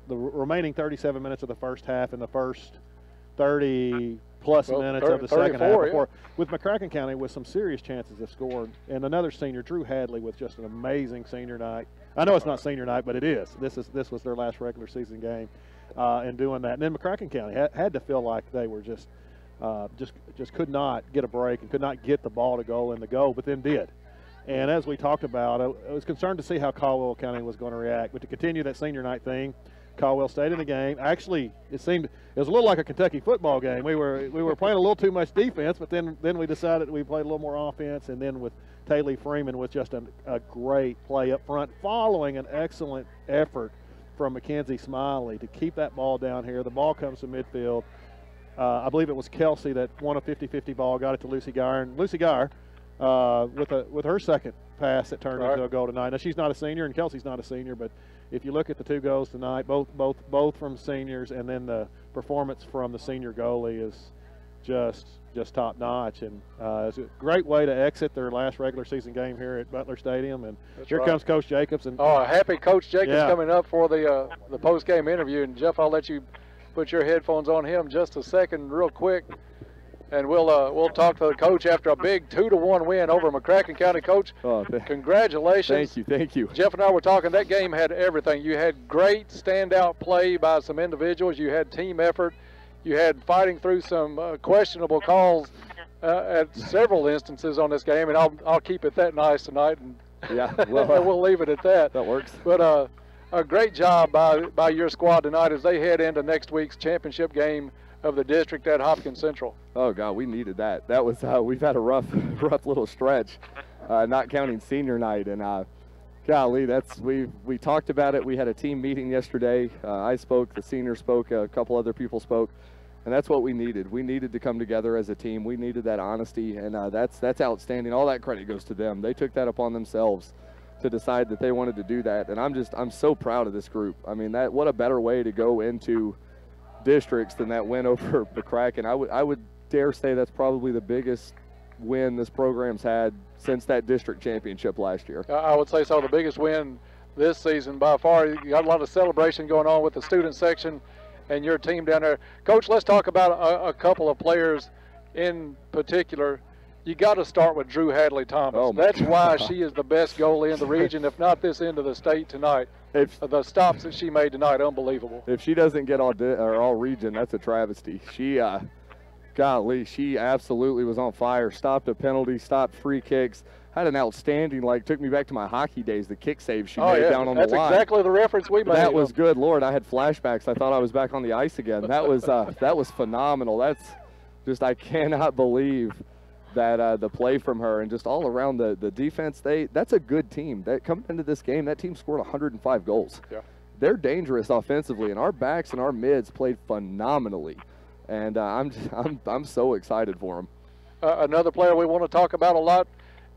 remaining 37 minutes of the first half and the first 30-plus minutes of the second half before, with McCracken County with some serious chances of scoring, and another senior, Drew Hadley, with just an amazing senior night. I know it's not senior night, but it is. This was their last regular season game, and doing that. And then McCracken County had to feel like they were just could not get a break and could not get the ball to goal in the goal, but then did. And as we talked about, I was concerned to see how Caldwell County was going to react, but to continue that senior night thing, Caldwell stayed in the game. Actually, it was a little like a Kentucky football game. We were playing a little too much defense, but then we decided we played a little more offense, and then with Taylor Freeman with just a great play up front, following an excellent effort from Mackenzie Smiley to keep that ball down here. The ball comes to midfield. I believe it was Kelsey that won a 50-50 ball, got it to Lucy Geyer, and Lucy Geyer with her second pass that turned into a goal tonight. Now, she's not a senior, and Kelsey's not a senior, but if you look at the two goals tonight, both from seniors, and then the performance from the senior goalie is just top notch, and it's a great way to exit their last regular season game here at Butler Stadium. And here comes Coach Jacobs. And happy Coach Jacobs coming up for the post game interview. And Jeff, I'll let you put your headphones on him just a second, real quick, and we'll talk to the coach after a big 2-1 win over McCracken County. Coach, congratulations. Thank you. Jeff and I were talking. That game had everything. You had great standout play by some individuals. You had team effort. You had fighting through some questionable calls at several instances on this game, and I'll keep it that nice tonight, and we'll leave it at that. That works. But a great job by your squad tonight as they head into next week's championship game of the district at Hopkins Central. Oh God, we needed that. That was we've had a rough little stretch. not counting senior night. And golly, we talked about it. We had a team meeting yesterday. I spoke, the seniors spoke, a couple other people spoke, and that's what we needed. We needed to come together as a team. We needed that honesty, and that's outstanding. All that credit goes to them. They took that upon themselves to decide that they wanted to do that, and I'm so proud of this group. I mean, what a better way to go into districts than that win over McCracken. I would dare say that's probably the biggest win this program's had since that district championship last year. I would say so. The biggest win this season by far. You got a lot of celebration going on with the student section and your team down there. Coach, let's talk about a couple of players in particular. You got to start with Drew Hadley Thomas. Oh, that's why she is the best goalie in the region, if not this end of the state tonight. The stops that she made tonight, unbelievable. If she doesn't get all region, that's a travesty. She golly, she absolutely was on fire. Stopped a penalty, stopped free kicks. Had an outstanding, took me back to my hockey days, the kick save she made down on the line. That's exactly the reference we made. That was good. Lord, I had flashbacks. I thought I was back on the ice again. That was phenomenal. That's just, I cannot believe that the play from her and just all around the defense. That's a good team. That coming into this game, that team scored 105 goals. Yeah. They're dangerous offensively, and our backs and our mids played phenomenally. And I'm so excited for them. Another player we want to talk about a lot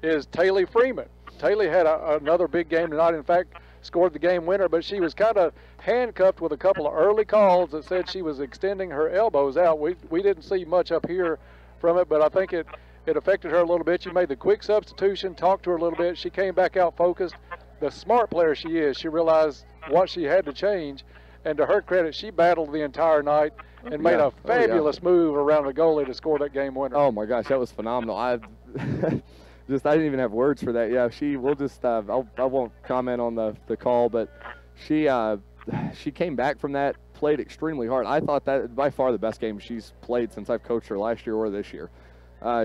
is Taylor Freeman. Taylor had another big game tonight. In fact, scored the game winner, but she was kind of handcuffed with a couple of early calls that said she was extending her elbows out. We didn't see much up here from it, but I think it affected her a little bit. She made the quick substitution, talked to her a little bit. She came back out focused. The smart player she is, she realized what she had to change, and to her credit, she battled the entire night and made a fabulous move around the goalie to score that game winner. Oh my gosh, that was phenomenal. I didn't even have words for that. Yeah, I won't comment on the call, but she came back from that, played extremely hard. I thought that by far the best game she's played since I've coached her last year or this year.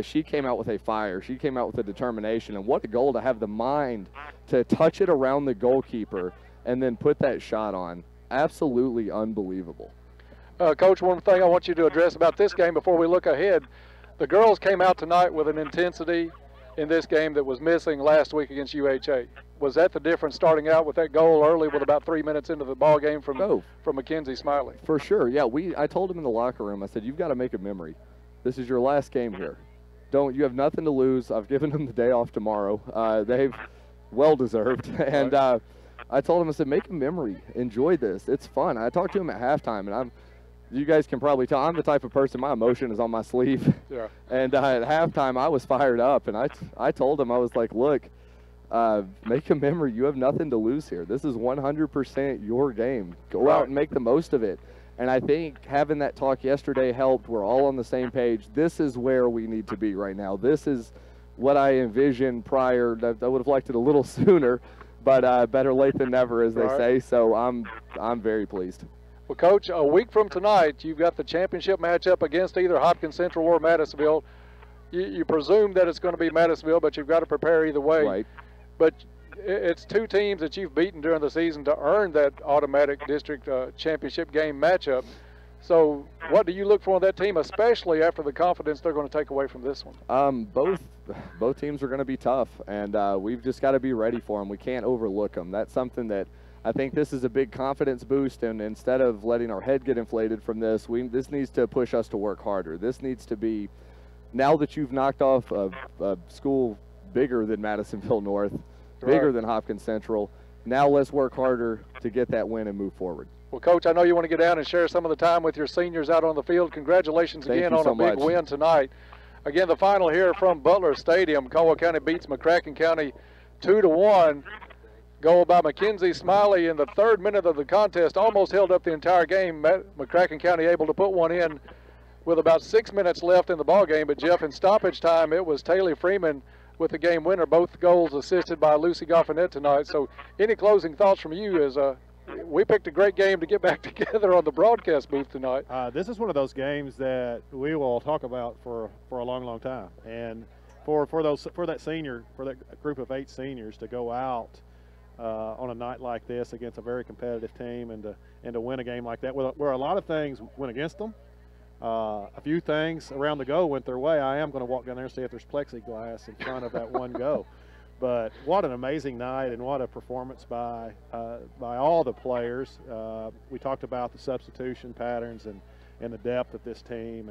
She came out with a fire. She came out with a determination, and what a goal to have the mind to touch it around the goalkeeper and then put that shot on. Absolutely unbelievable. Coach, one thing I want you to address about this game before we look ahead. The girls came out tonight with an intensity in this game that was missing last week against UHA. Was that the difference starting out with that goal early with about 3 minutes into the ball game from Mackenzie Smiley? For sure, yeah. I told them in the locker room, I said, you've got to make a memory. This is your last game here. You have nothing to lose. I've given them the day off tomorrow. They've well-deserved. And I told them, I said, make a memory. Enjoy this. It's fun. I talked to them at halftime, and you guys can probably tell I'm the type of person, my emotion is on my sleeve. Yeah. And at halftime, I was fired up, and I told them, I was like, look, make a memory. You have nothing to lose here. This is 100% your game. Go out and make the most of it. And I think having that talk yesterday helped. We're all on the same page. This is where we need to be right now. This is what I envisioned prior. I would have liked it a little sooner, but better late than never, as they say. So I'm very pleased. Well, Coach, a week from tonight, you've got the championship matchup against either Hopkins Central or Madisonville. You presume that it's going to be Madisonville, but you've got to prepare either way. Right. But it's two teams that you've beaten during the season to earn that automatic district championship game matchup. So what do you look for in that team, especially after the confidence they're going to take away from this one? Both teams are going to be tough, and we've just got to be ready for them. We can't overlook them. That's something that I think this is a big confidence boost, and instead of letting our head get inflated from this needs to push us to work harder. This needs to be, now that you've knocked off a school bigger than Madisonville North, bigger than Hopkins Central, now let's work harder to get that win and move forward. Well, Coach, I know you want to get down and share some of the time with your seniors out on the field. Congratulations again on a big win tonight. Again, the final here from Butler Stadium. Caldwell County beats McCracken County 2-1. Goal by Mackenzie Smiley in the 3rd minute of the contest. Almost held up the entire game. McCracken County able to put one in with about 6 minutes left in the ball game. But, Jeff, in stoppage time, it was Taylor Freeman with the game winner. Both goals assisted by Lucy Goffinet tonight. So any closing thoughts from you as we picked a great game to get back together on the broadcast booth tonight. This is one of those games that we will talk about for a long, long time. And for that group of 8 seniors to go out on a night like this against a very competitive team and to win a game like that, where a lot of things went against them. A few things around the goal went their way. I am going to walk down there and see if there's plexiglass in front of that one goal. But what an amazing night, and what a performance by all the players. We talked about the substitution patterns and the depth of this team,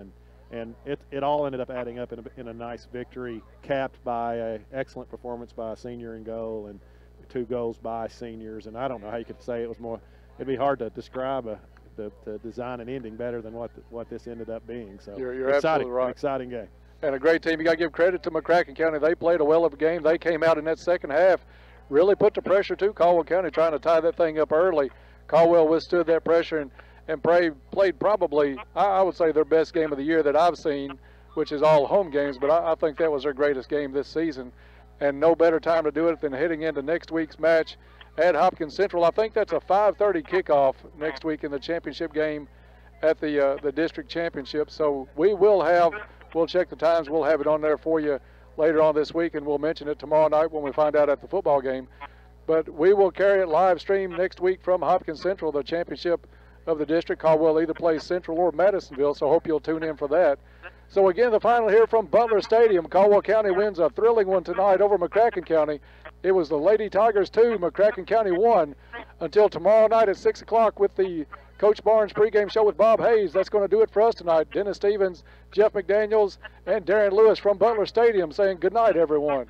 and it all ended up adding up in a nice victory, capped by an excellent performance by a senior in goal and 2 goals by seniors. And I don't know how you could say it was more. It'd be hard to describe the design and ending better than what this ended up being. So you're exciting, absolutely right. An exciting game. And a great team. You got to give credit to McCracken County. They played a well of a game. They came out in that second half, really put the pressure to Caldwell County, trying to tie that thing up early. Caldwell withstood that pressure and played probably, I would say, their best game of the year that I've seen, which is all home games. But I think that was their greatest game this season. And no better time to do it than heading into next week's match at Hopkins Central. I think that's a 5:30 kickoff next week in the championship game at the district championship. So we'll check the times. We'll have it on there for you later on this week, and we'll mention it tomorrow night when we find out at the football game. But we will carry it live stream next week from Hopkins Central, the championship of the district. Caldwell either plays Central or Madisonville, so hope you'll tune in for that. So again, the final here from Butler Stadium. Caldwell County wins a thrilling one tonight over McCracken County. It was the Lady Tigers 2, McCracken County 1. Until tomorrow night at 6 o'clock with the Coach Barnes pregame show with Bob Hayes. That's going to do it for us tonight. Dennis Stevens, Jeff McDaniels, and Darren Lewis from Butler Stadium saying good night, everyone.